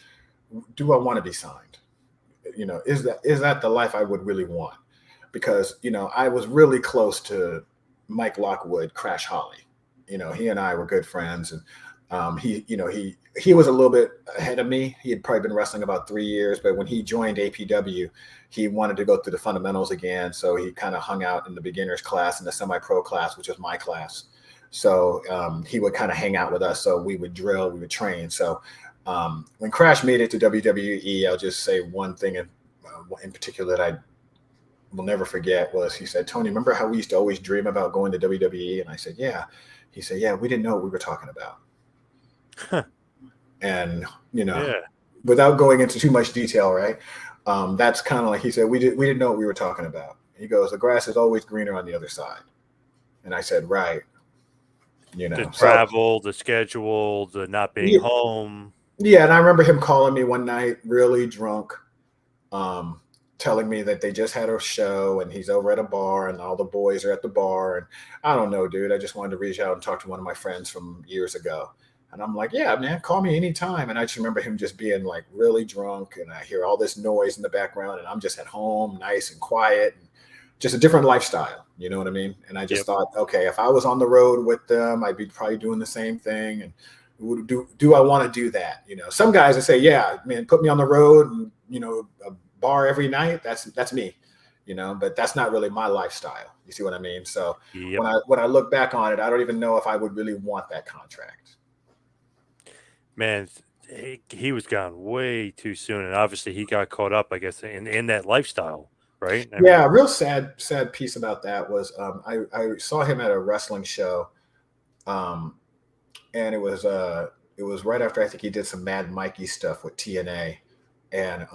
do I want to be signed? Is that the life I would really want? Because I was really close to Mike Lockwood, Crash Holly. He and I were good friends, and he was a little bit ahead of me. He had probably been wrestling about 3 years, but when he joined APW, he wanted to go through the fundamentals again. So he kind of hung out in the beginners class and the semi-pro class, which was my class. So he would kind of hang out with us. So we would drill, we would train. So when Crash made it to WWE, I'll just say one thing in particular that I will never forget was he said, "Tony, remember how we used to always dream about going to WWE?" And I said, "Yeah." He said, "Yeah, we didn't know what we were talking about." And Yeah. without going into too much detail, right? That's kind of like he said, we didn't know what we were talking about. He goes, "The grass is always greener on the other side." And I said, "Right." The So travel, the schedule, the not being yeah, home. yeah. And I remember him calling me one night, really drunk, um, telling me that they just had a show and he's over at a bar and all the boys are at the bar. And I don't know, dude. I just wanted to reach out and talk to one of my friends from years ago. And I'm like, "Yeah, man, call me anytime." And I just remember him just being like really drunk. And I hear all this noise in the background. And I'm just at home, nice and quiet. And just a different lifestyle. You know what I mean? And I just Yep. thought, okay, if I was on the road with them, I'd be probably doing the same thing. And do I want to do that? Some guys would say, "Yeah, man, put me on the road and a bar every night." That's me, but that's not really my lifestyle. You see what I mean? So Yep. when I look back on it, I don't even know if I would really want that contract. Man, he was gone way too soon, and obviously he got caught up, I guess, in that lifestyle, right? I Yeah, mean, a real sad piece about that was I saw him at a wrestling show, um, and it was right after I think he did some Mad Mikey stuff with TNA, and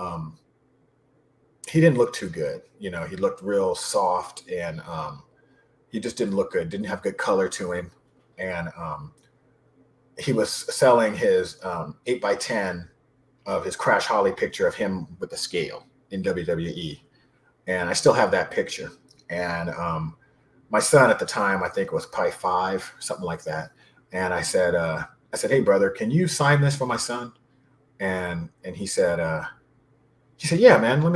he didn't look too good. He looked real soft, and he just didn't look good. Didn't have good color to him, and he was selling his 8x10 of his Crash Holly picture of him with the scale in WWE, and I still have that picture. And my son at the time, I think was probably 5, something like that. And I said, "Hey brother, can you sign this for my son?" And he said, "Yeah, man, let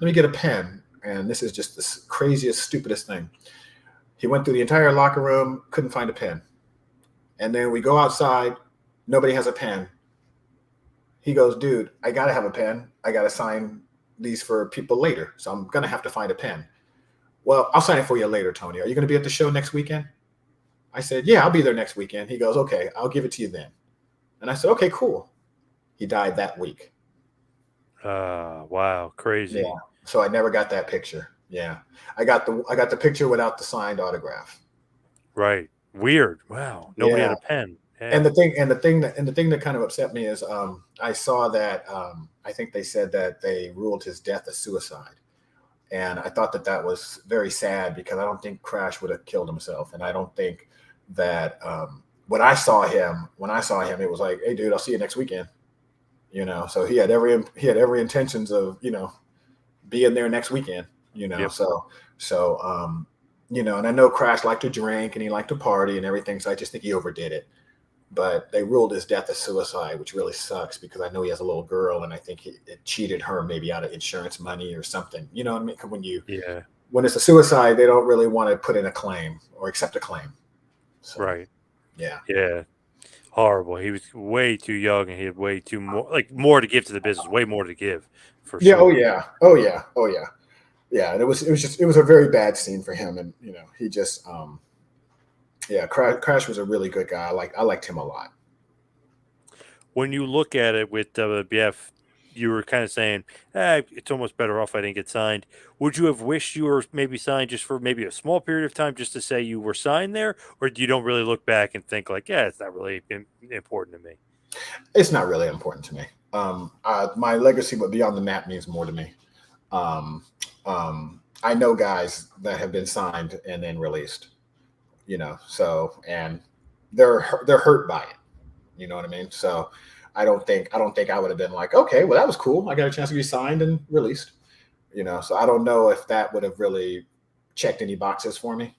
me get a pen." and this is just the craziest, stupidest thing. He went through the entire locker room, couldn't find a pen. And then we go outside, nobody has a pen. He goes, dude, I got to have a pen. I got to sign these for people later. So I'm going to have to find a pen. Well, I'll sign it for you later, Tony. Are you going to be at the show next weekend? I said, yeah, I'll be there next weekend. He goes, okay, I'll give it to you then. And I said, okay, cool. He died that week. Wow, crazy. Yeah. So I never got that picture. Yeah. I got the picture without the signed autograph. Right. Weird. Wow. Nobody had Yeah. a pen. Yeah. And the thing that kind of upset me is I saw that I think they said that they ruled his death a suicide. And I thought that that was very sad because I don't think Crash would have killed himself. And I don't think that when I saw him, it was like, hey, dude, I'll see you next weekend. So he had every intentions of, being there next weekend, Yep. and I know Crash liked to drink and he liked to party and everything. So I just think he overdid it. But they ruled his death a suicide, which really sucks because I know he has a little girl and I think it cheated her maybe out of insurance money or something. You know what I mean? When it's a suicide, they don't really want to put in a claim or accept a claim. So, Right. yeah. Yeah. Horrible. He was way too young and he had way too more to give to the business, way more to give for Yeah. Oh sure. yeah. Oh yeah. Oh yeah. Yeah. And it was a very bad scene for him. And, he just, yeah, Crash was a really good guy. I liked him a lot. When you look at it with WWF, you were kind of saying, it's almost better off I didn't get signed. Would you have wished you were maybe signed just for maybe a small period of time just to say you were signed there? Or you don't really look back and think like, yeah, it's not really important to me? It's not really important to me. My legacy with Beyond the Map means more to me. Um, I know guys that have been signed and then released, and they're hurt by it. You know what I mean? So I don't think I would have been like, okay, well that was cool. I got a chance to be signed and released. So I don't know if that would have really checked any boxes for me.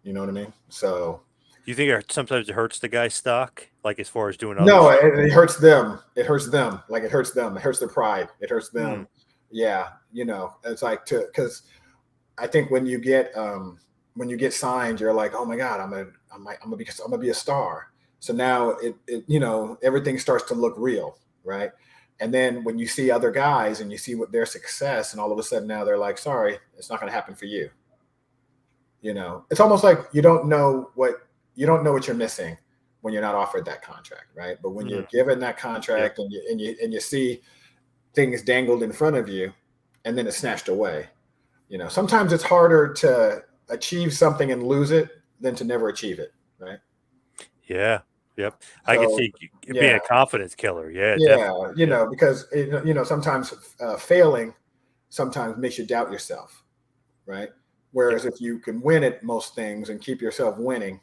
You know what I mean? So Do you think sometimes it hurts the guy's stock, like as far as doing other no, stuff? it hurts them. It hurts them. Like it hurts them. It hurts their pride. It hurts Hmm. them. Yeah, it's like because I think when you get signed, you're like, oh my god, I'm gonna be a star. So now everything starts to look real, right? And then when you see other guys and you see what their success, and all of a sudden now they're like, sorry, it's not gonna happen for you. It's almost like you don't know what you're missing when you're not offered that contract, right? But when you're Hmm. given that Yep. contract and you see things dangled in front of you, and then it's snatched away. Sometimes it's harder to achieve something and lose it than to never achieve it, right? Yeah. Yep. I could So see it being yeah, a confidence killer. Yeah, yeah, definitely. Yep. because sometimes failing sometimes makes you doubt yourself, right? Yep. Whereas if you can win at most things and keep yourself winning,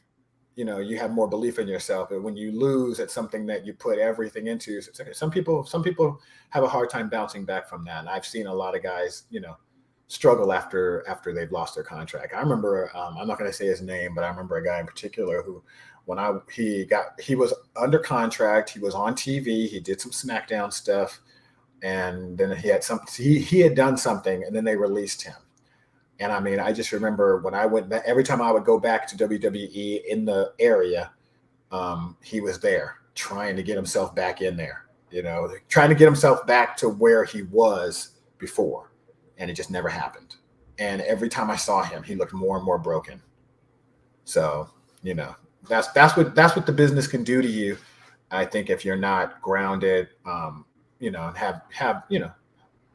you have more belief in yourself. And when you lose at something that you put everything into, some people have a hard time bouncing back from that. And I've seen a lot of guys, struggle after they've lost their contract. I remember, I'm not going to say his name, but I remember a guy in particular who, when he was under contract, he was on TV, he did some SmackDown stuff, and then he had done something, and then they released him. And I mean, I just remember when I went back, every time I would go back to WWE in the area, he was there trying to get himself back in there, trying to get himself back to where he was before. And it just never happened. And every time I saw him, he looked more and more broken. So, you know, that's what the business can do to you. I think if you're not grounded, and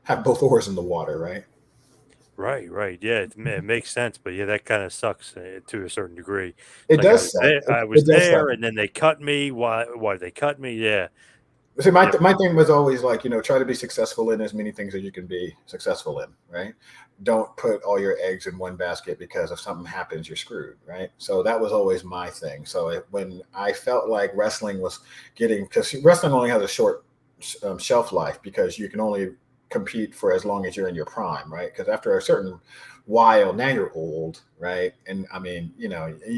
have both oars in the water, right? Right, right. Yeah, it makes sense, but yeah, that kind of sucks to a certain degree. It's It like I does was suck. there, I was It does suck. there, and then they cut me. Why did they cut me? Yeah, See, my yep, my thing was always like, try to be successful in as many things as you can be successful in, right? Don't put all your eggs in one basket because if something happens, you're screwed, right? So that was always my thing. So when I felt like wrestling was because wrestling only has a short shelf life because you can only compete for as long as you're in your prime, right? Because after a certain while, now you're old, right? And I mean, you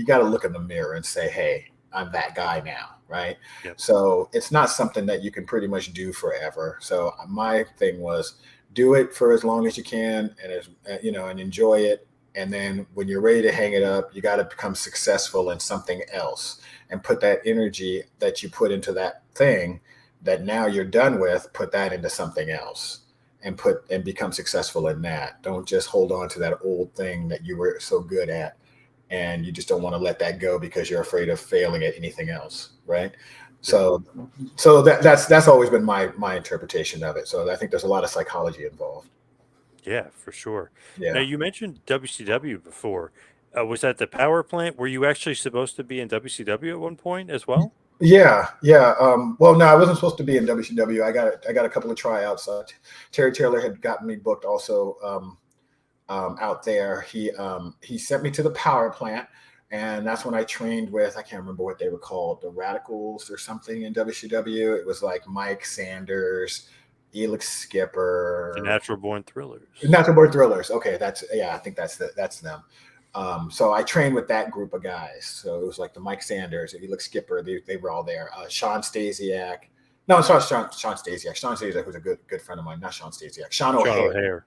got to look in the mirror and say, hey, I'm that guy now, right? yep. So it's not something that you can pretty much do forever. So my thing was do it for as long as you can, and as and enjoy it. And then when you're ready to hang it up, you got to become successful in something else and put that energy that you put into that thing that now you're done with, put that into something else and become successful in that. Don't just hold on to that old thing that you were so good at and you just don't want to let that go because you're afraid of failing at anything else, right? Yeah. So that's always been my interpretation of it. So I think there's a lot of psychology involved. Yeah, for sure. Now Yeah. you mentioned WCW before. Was that the power plant? Were you actually supposed to be in WCW at one point as well? Yeah, yeah. Well, no, I wasn't supposed to be in WCW. I got a couple of tryouts. Terry Taylor had gotten me booked also out there. He sent me to the power plant, and that's when I trained with, I can't remember what they were called, the Radicals or something in WCW. It was like Mike Sanders, Elix The Skipper, Natural Born Thrillers. Natural Born Thrillers. Okay, I think that's them. So I trained with that group of guys. So it was like the Mike Sanders, Elix Skipper. They were all there. Sean Stasiak. No, it's not Sean Stasiak. Sean Stasiak was a good friend of mine. Not Sean Stasiak. Sean Sean O'Hare.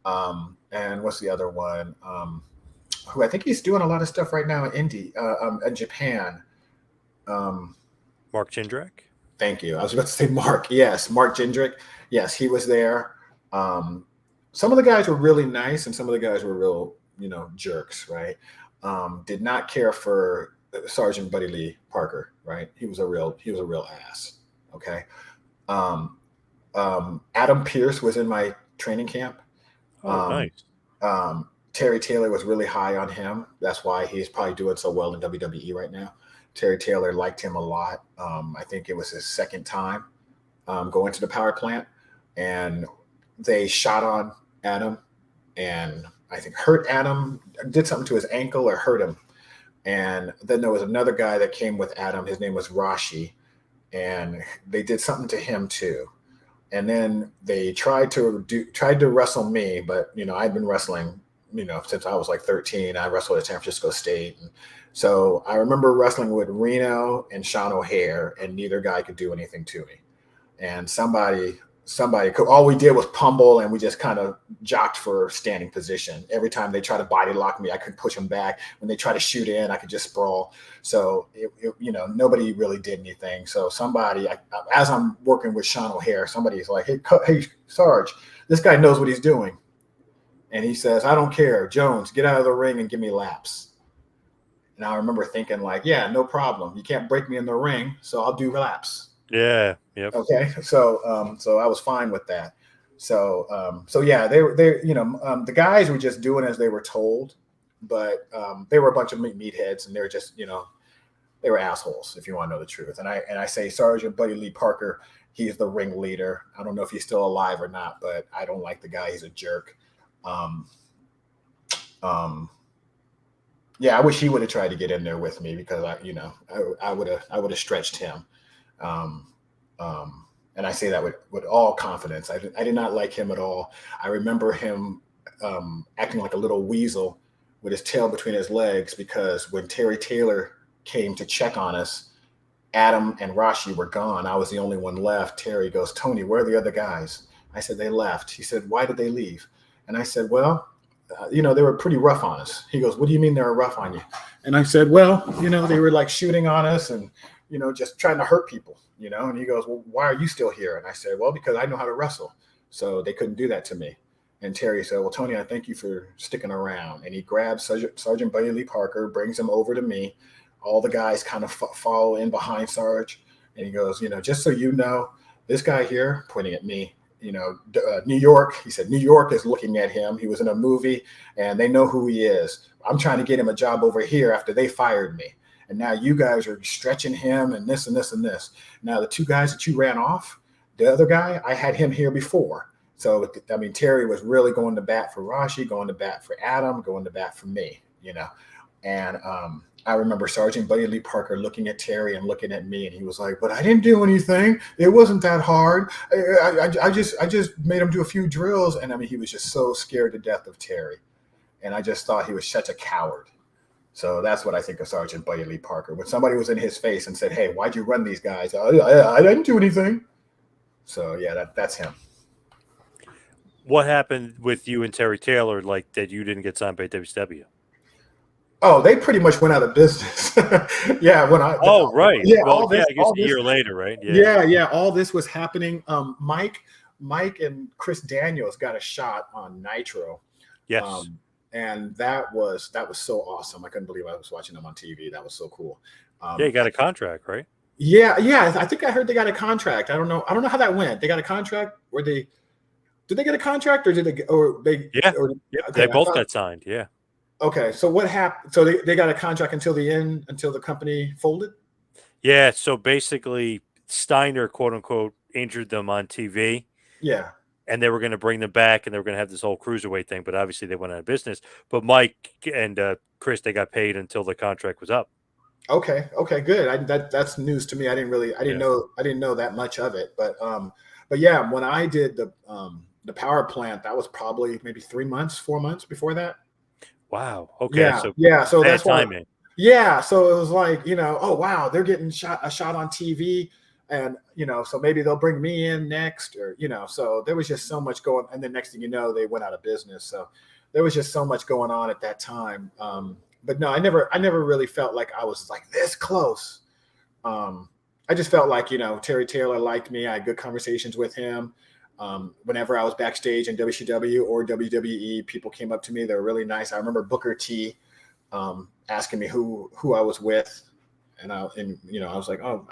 O'Hare. And what's the other one? Who I think he's doing a lot of stuff right now in in Japan. Um, Mark Jindrak. Thank you. I was about to say Mark. Yes, Mark Jindrak. Yes, he was there. Um, some of the guys were really nice, and some of the guys were real, jerks, right? Did not care for Sergeant Buddy Lee Parker, right? He was a real ass. Okay. Um, Adam Pierce was in my training camp. Oh, Um, nice. Terry Taylor was really high on him. That's why he's probably doing so well in WWE right now. Terry Taylor liked him a lot. I think it was his second time going to the power plant, and they shot on Adam, and I think hurt Adam, did something to his ankle or hurt him. And then there was another guy that came with Adam. His name was Rashi, and they did something to him too. And then they tried to wrestle me, but I'd been wrestling since I was like 13. I wrestled at San Francisco State, and so I remember wrestling with Reno and Sean O'Hare, and neither guy could do anything to me. And somebody could, all we did was pummel, and we just kind of jocked for standing position. Every time they try to body lock me, I could push them back. When they try to shoot in, I could just sprawl. So nobody really did anything. So as I'm working with Sean O'Hare, somebody's like, hey, Sarge, this guy knows what he's doing. And he says, I don't care. Jones, get out of the ring and give me laps. And I remember thinking like, yeah, no problem. You can't break me in the ring, so I'll do laps. Yeah. Yep. Okay. So I was fine with that. So yeah, the guys were just doing as they were told, but they were a bunch of meatheads, and they were just, they were assholes, if you want to know the truth. And I say Sergeant Buddy Lee Parker, he's the ringleader. I don't know if he's still alive or not, but I don't like the guy. He's a jerk. Yeah, I wish he would have tried to get in there with me, because I would have stretched him. And I say that with all confidence. I did not like him at all. I remember him acting like a little weasel with his tail between his legs, because when Terry Taylor came to check on us, Adam and Rashi were gone. I was the only one left. Terry goes, Tony, where are the other guys? I said, they left. He said, why did they leave? And I said, well, they were pretty rough on us. He goes, what do you mean they were rough on you? And I said, well, they were like shooting on us and, just trying to hurt people, and he goes, well, why are you still here? And I said, well, because I know how to wrestle. So they couldn't do that to me. And Terry said, well, Tony, I thank you for sticking around. And he grabs Sergeant Buddy Lee Parker, brings him over to me. All the guys kind of follow in behind Sarge. And he goes, just so you know, this guy here, pointing at me, New York, he said, New York is looking at him. He was in a movie and they know who he is. I'm trying to get him a job over here after they fired me. And now you guys are stretching him and this and this and this. Now, the two guys that you ran off, the other guy, I had him here before. So, I mean, Terry was really going to bat for Rashi, going to bat for Adam, going to bat for me, And I remember Sergeant Buddy Lee Parker looking at Terry and looking at me, and he was like, but I didn't do anything. It wasn't that hard. I just made him do a few drills. And I mean, he was just so scared to death of Terry. And I just thought he was such a coward. So that's what I think of Sergeant Buddy Lee Parker. When somebody was in his face and said, hey, why'd you run these guys? I didn't do anything. So yeah, that's him. What happened with you and Terry Taylor, like that you didn't get signed by WCW? Oh, they pretty much went out of business. Yeah, Oh, right. yeah, Well, yeah, I guess a year later, right? Yeah. yeah, all this was happening. Mike and Chris Daniels got a shot on Nitro, Yes. um, and that was so awesome. I couldn't believe I was watching them on TV. That was so cool. Yeah, you Um, got a contract, right? yeah. I think I heard they got a contract. I don't know how that went. They got a contract, or did they get a contract, or did they or they Yeah. or Yep. They okay? I both thought got signed. Yeah. okay. So what happened? So they got a contract until the end, until the company folded. Yeah. So basically, Steiner, quote unquote, injured them on TV, Yeah. and they were going to bring them back, and they were going to have this whole cruiserweight thing. But obviously, they went out of business. But Mike and Chris, they got paid until the contract was up. Okay. Okay. Good. That's news to me. Yeah. I didn't know that much of it. But yeah, when I did the power plant, that was probably maybe 3 months, 4 months before that. Wow. Okay. Yeah. So Yeah. So bad that's why. timing. Yeah. So it was like, oh wow, they're getting a shot on TV, and so maybe they'll bring me in next, or so there was just so much going, and then next thing you know, they went out of business. So there was just so much going on at that time. But no, I never really felt like I was like this close. Um, I just felt like Terry Taylor liked me. I had good conversations with him. Whenever I was backstage in WCW or WWE, people came up to me. They were really nice. I remember Booker T asking me who I was with, and I was like, oh,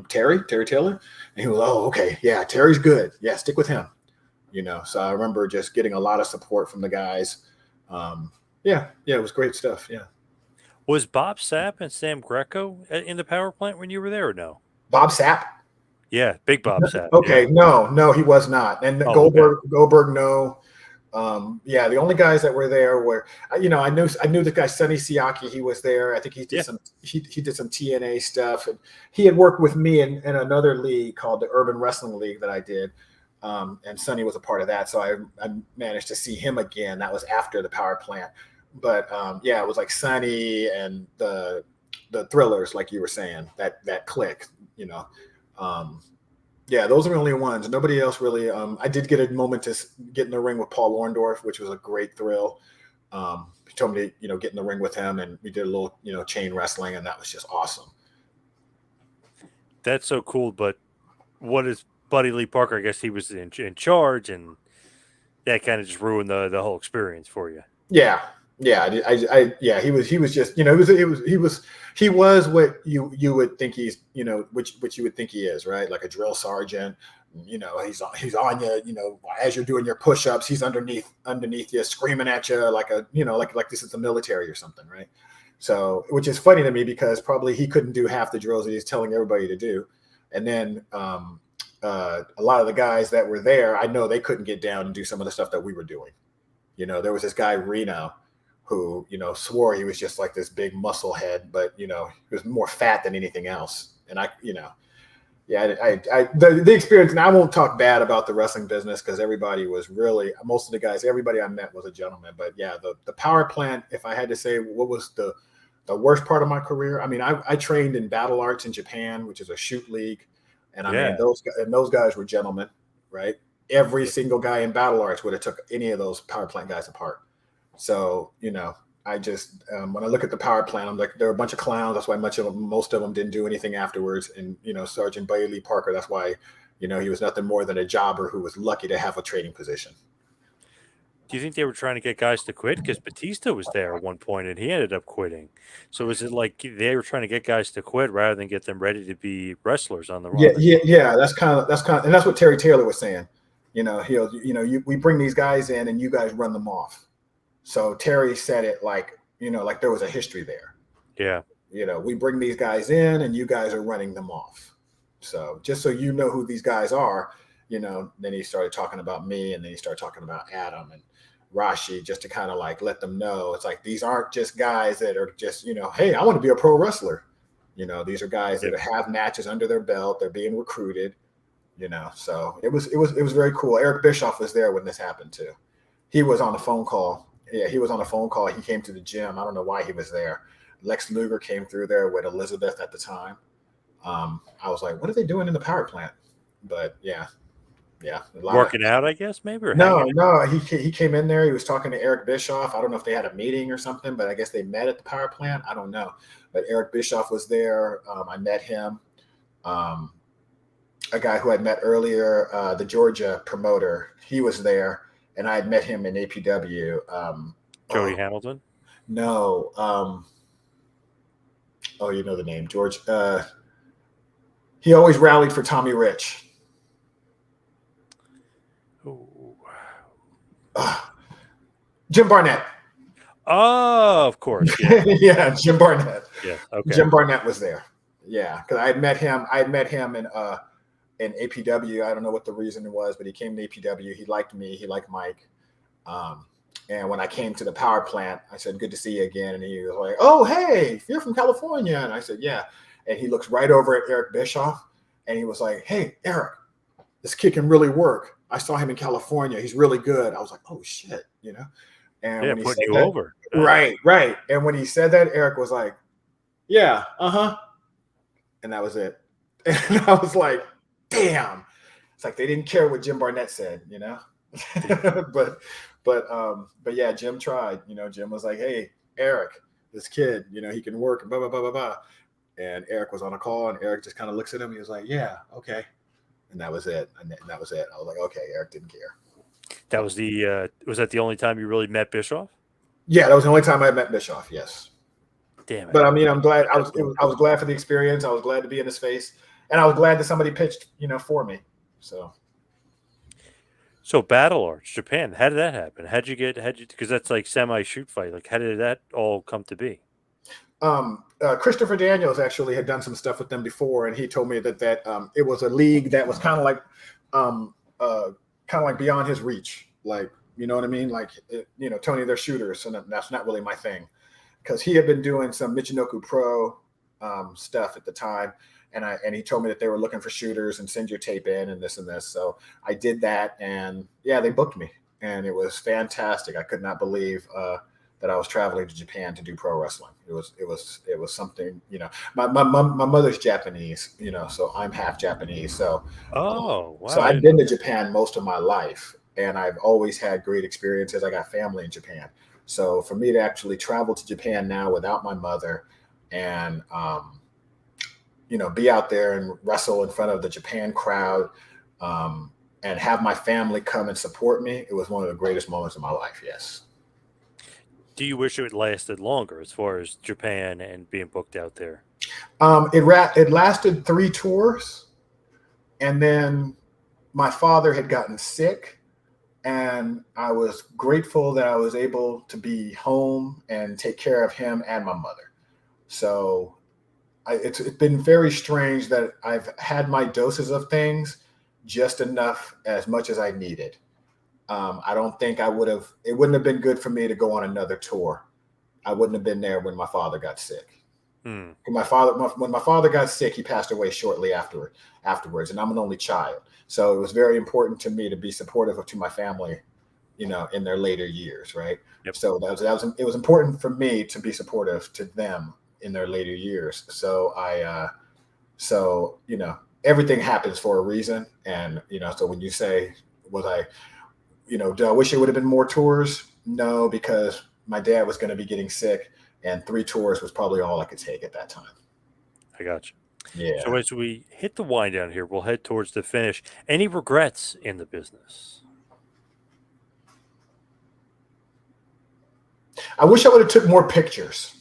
Terry Taylor, and he was, oh, okay, yeah, Terry's good, yeah, stick with him. So I remember just getting a lot of support from the guys. Yeah, it was great stuff. Yeah. Was Bob Sapp and Sam Greco in the power plant when you were there, or no? Bob Sapp. Yeah, big Bob Sapp. Yeah. Okay, no, he was not. And Oh, okay. Goldberg, no. Yeah, the only guys that were there were, I knew the guy Sonny Siaki. He was there. I think Yeah. he did some TNA stuff, and he had worked with me in another league called the Urban Wrestling League that I did. And Sonny was a part of that, so I managed to see him again. That was after the power plant, but yeah, it was like Sonny and the Thrillers, like you were saying, that click, you know. Um, yeah, those are the only ones. Nobody else really. I did get a moment to get in the ring with Paul Orndorff, which was a great thrill. He told me to, get in the ring with him, and we did a little, chain wrestling, and that was just awesome. That's so cool. But what is Buddy Lee Parker? I guess he was in charge, and that kind of just ruined the whole experience for you. Yeah, yeah, yeah. He was just, he was what you would think he's, which you would think he is, right? Like a drill sergeant. He's on you, as you're doing your push-ups, he's underneath you, screaming at you like like this is the military or something, right? So, which is funny to me because probably he couldn't do half the drills that he's telling everybody to do, and then a lot of the guys that were there, I know they couldn't get down and do some of the stuff that we were doing. There was this guy Reno who, swore he was just like this big muscle head, but he was more fat than anything else. And yeah, the experience, and I won't talk bad about the wrestling business because everybody was really, most of the guys, everybody I met was a gentleman. But yeah, the power plant, if I had to say what was the worst part of my career, I mean, I trained in Battle Arts in Japan, which is a shoot league, and I mean Yeah. those guys were gentlemen, right? Every single guy in Battle Arts would have took any of those power plant guys apart. So I just when I look at the power plant, I'm like, they're a bunch of clowns. That's why most of them didn't do anything afterwards. And Sergeant Buddy Lee Parker, that's why he was nothing more than a jobber who was lucky to have a trading position. Do you think they were trying to get guys to quit? Because Batista was there at one point and he ended up quitting. So is it like they were trying to get guys to quit rather than get them ready to be wrestlers on the Yeah, yeah, TV? yeah. And that's what Terry Taylor was saying. We bring these guys in and you guys run them off. So Terry said it like like there was a history there. Yeah. We bring these guys in and you guys are running them off. So just so you know who these guys are, then he started talking about me, and then he started talking about Adam and Rashi, just to kind of like let them know it's like these aren't just guys that are just, hey, I want to be a pro wrestler. These are guys Yep. that have matches under their belt. They're being recruited, So it was very cool. Eric Bischoff was there when this happened too. He was on the phone call. Yeah, he was on the phone call. He came to the gym. I don't know why he was there. Lex Luger came through there with Elizabeth at the time. I was like, what are they doing in the power plant? But yeah. Yeah, a lot of Working out, I guess, maybe, or hanging no, out? no. He came in there. He was talking to Eric Bischoff. I don't know if they had a meeting or something, but I guess they met at the power plant. I don't know. But Eric Bischoff was there. I met him. Um, a guy who I'd met earlier, the Georgia promoter, he was there, and I had met him in APW. Jody Oh Hamilton? no, oh, you know the name, George. He always rallied for Tommy Rich. Ooh. Ugh. Jim Barnett. Oh, of course. Yeah. Yeah, Jim Barnett. Yes. Okay. Jim Barnett was there. Yeah, because I had met him. I had met him in APW. I don't know what the reason was, but he came to APW. He liked me. He liked Mike. Um, and when I came to the power plant, I said, "Good to see you again." And he was like, "Oh, hey, you're from California." And I said, "Yeah." And he looks right over at Eric Bischoff, and he was like, "Hey, Eric, this kid can really work. I saw him in California. He's really good." I was like, "Oh shit," you know. And Yeah, when he putting said you that, over. Nice. right, right. And when he said that, Eric was like, "Yeah, uh-huh." And that was it. And I was like, damn. It's like they didn't care what Jim Barnett said, you know? Yeah. but yeah, Jim tried. You know, Jim was like, "Hey, Eric, this kid, you know, he can work and blah blah blah blah blah." And Eric was on a call, and Eric just kind of looks at him. He was like, "Yeah, okay," and that was it. And that was it. I was like, "Okay, Eric didn't care." That was was that the only time you really met Bischoff? Yeah, that was the only time I met Bischoff. Yes, Damn, I but I never mean, really I'm glad. got that little I bit. was glad for the experience. I was glad to be in his face, and I was glad that somebody pitched, you know, for me. So So Battle Arts, Japan. How did that happen? How'd you, because that's like semi shoot fight. Like, how did that all come to be? Christopher Daniels actually had done some stuff with them before, and he told me that it was a league that was um, kind of like beyond his reach. Like, you know what I mean? Like, you know, Tony, they're shooters, and that's not really my thing. Because he had been doing some Michinoku Pro stuff at the time, and he told me that they were looking for shooters and send your tape in and this and this. So I did that, and yeah, they booked me, and it was fantastic. I could not believe that I was traveling to Japan to do pro wrestling. It was something. You know, my mother's Japanese. You know, so I'm half Japanese. Oh, So wow. I I've didn't been to know Japan most of my life, and I've always had great experiences. I got family in Japan. So for me to actually travel to Japan now without my mother and you know, be out there and wrestle in front of the Japan crowd and have my family come and support me, it was one of the greatest moments of my life. Yes. do you wish it lasted longer as far as Japan and being booked out there? It lasted 3 tours, and then my father had gotten sick, and I was grateful that I was able to be home and take care of him and my mother. So it's been very strange that I've had my doses of things just enough as much as I needed. I don't think I would have. It wouldn't have been good for me to go on another tour. I wouldn't have been there when my father got sick. Hmm. When my father got sick, he passed away shortly afterwards, and I'm an only child. So it was very important to me to be supportive to my family, you know, in their later years, right? Yep. So it was important for me to be supportive to them in their later years. So you know, everything happens for a reason, and you know, so when you say, was I, you know, do I wish it would have been more tours? No, because my dad was going to be getting sick, and 3 tours was probably all I could take at that time. I got you. So Yeah. as we hit the wind down here, we'll head towards the finish. Any regrets in the business? I wish I would have took more pictures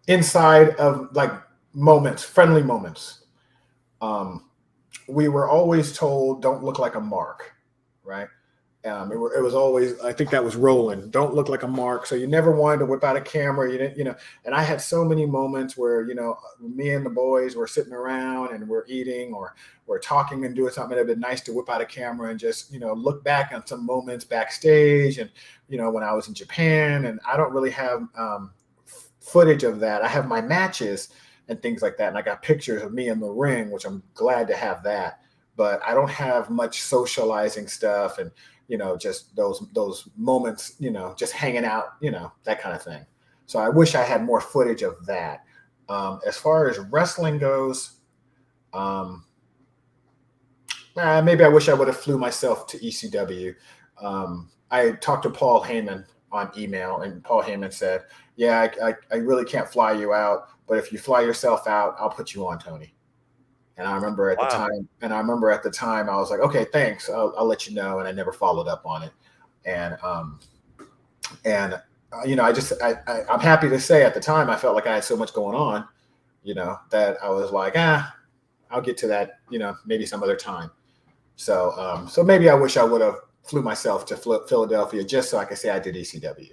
inside of like moments, friendly moments. Um, we were always told, "Don't look like a mark," right? It was always, I think that was rolling. Don't look like a mark. So you never wanted to whip out a camera. You didn't, you know. And I had so many moments where, you know, me and the boys were sitting around and we're eating or we're talking and doing something. It'd been nice to whip out a camera and just, you know, look back on some moments backstage. And you know, when I was in Japan, and I don't really have footage of that. I have my matches and things like that, and I got pictures of me in the ring, which I'm glad to have that. But I don't have much socializing stuff and you know, just those moments, you know, just hanging out, you know, that kind of thing. So I wish I had more footage of that. As far as wrestling goes, um, Maybe I wish I would have flew myself to ECW. I talked to Paul Heyman on email, and Paul Heyman said, "Yeah, I really can't fly you out, but if you fly yourself out, I'll put you on, Tony." And I remember at the Wow. time, I was like, "Okay, thanks. I'll let you know," and I never followed up on it. And I'm happy to say at the time I felt like I had so much going on, that I was like, I'll get to that, maybe some other time. So maybe I wish I would have flew myself to Philadelphia just so I could say I did ECW.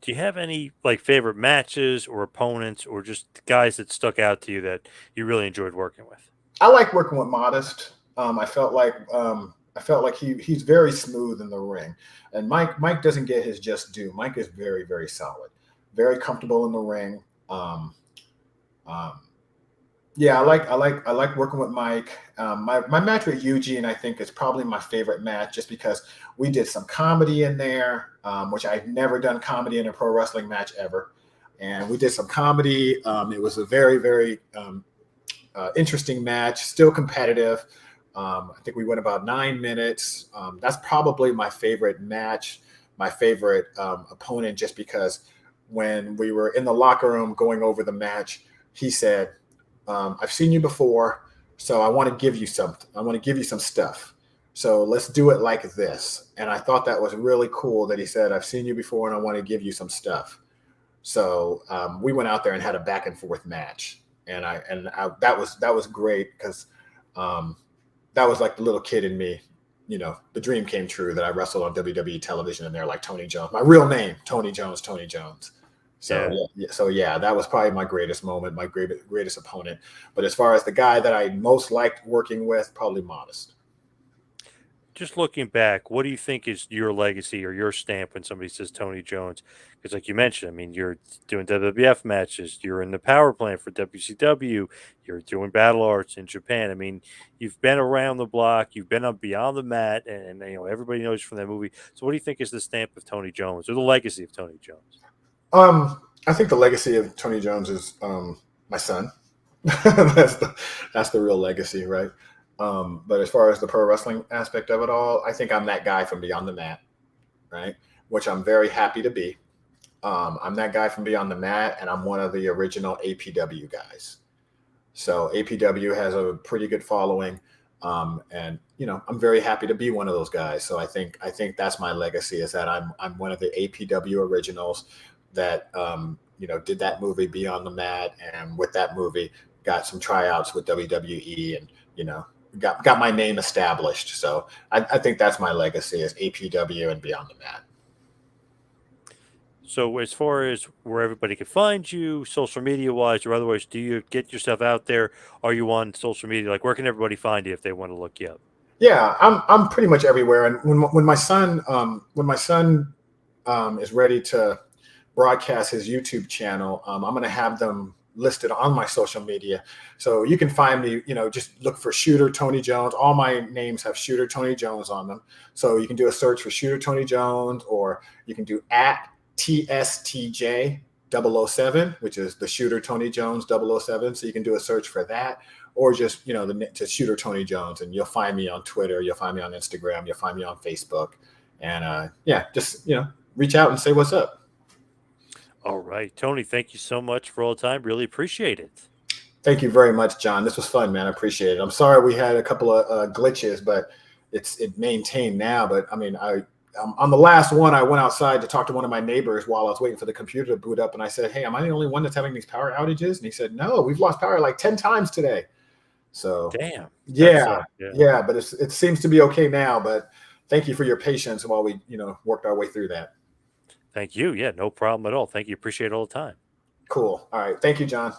Do you have any like favorite matches or opponents or just guys that stuck out to you that you really enjoyed working with? I like working with Modest. I felt like he's very smooth in the ring, and Mike doesn't get his just due. Mike is very very solid, very comfortable in the ring. Um, um, Yeah, I like working with Mike. My match with Eugene, I think, is probably my favorite match, just because we did some comedy in there, which I've never done comedy in a pro wrestling match ever, and we did some comedy. It was a very very interesting match, still competitive. I think we went about 9 minutes. That's probably my favorite match, my favorite opponent, just because when we were in the locker room going over the match, he said, I've seen you before, so I want to give you something. I want to give you some stuff. So let's do it like this. And I thought that was really cool that he said, I've seen you before and I want to give you some stuff. So we went out there and had a back and forth match. That was great because um, that was like the little kid in me. The dream came true that I wrestled on WWE television and they're like Tony Jones. My real name, Tony Jones, Tony Jones. So Yeah. yeah, that was probably my greatest moment, my greatest opponent. But as far as the guy that I most liked working with, probably Modest. Just looking back, what do you think is your legacy or your stamp when somebody says Tony Jones? Because, like you mentioned, I mean, you're doing WWF matches, you're in the power plant for WCW, you're doing battle arts in Japan. I mean, you've been around the block, you've been up beyond the mat, and everybody knows you from that movie. So, what do you think is the stamp of Tony Jones or the legacy of Tony Jones? I think the legacy of Tony Jones is my son. that's the real legacy, right? But as far as the pro wrestling aspect of it all, I think I'm that guy from Beyond the Mat, right? Which I'm very happy to be. I'm that guy from Beyond the Mat, and I'm one of the original APW guys. So APW has a pretty good following, and I'm very happy to be one of those guys. So I think that's my legacy, is that I'm one of the APW originals that did that movie Beyond the Mat, and with that movie got some tryouts with WWE, and got my name established. So I think that's my legacy, is APW and Beyond the Mat. So, as far as where everybody can find you, social media wise or otherwise, do you get yourself out there? Are you on social media? Like, where can everybody find you if they want to look you up? Yeah, I'm pretty much everywhere. And when my son is ready to broadcast his YouTube channel, I'm going to have them listed on my social media. So you can find me, just look for Shooter Tony Jones. All my names have Shooter Tony Jones on them. So you can do a search for Shooter Tony Jones, or you can do at TSTJ 007, which is the Shooter Tony Jones 007. So you can do a search for that, or just, to Shooter Tony Jones, and you'll find me on Twitter. You'll find me on Instagram. You'll find me on Facebook. And yeah, just, reach out and say what's up. All right, Tony, thank you so much for all the time. Really appreciate it. Thank you very much, John. This was fun, man. I appreciate it. I'm sorry we had a couple of glitches, but it maintained now. But I mean, on the last one, I went outside to talk to one of my neighbors while I was waiting for the computer to boot up, and I said, "Hey, am I the only one that's having these power outages?" And he said, "No, we've lost power like 10 times today." So Damn, that yeah, sucks. Yeah. yeah, but it seems to be okay now. But thank you for your patience while we worked our way through that. Thank you. Yeah, no problem at all. Thank you. Appreciate all the time. Cool. All right. Thank you, John.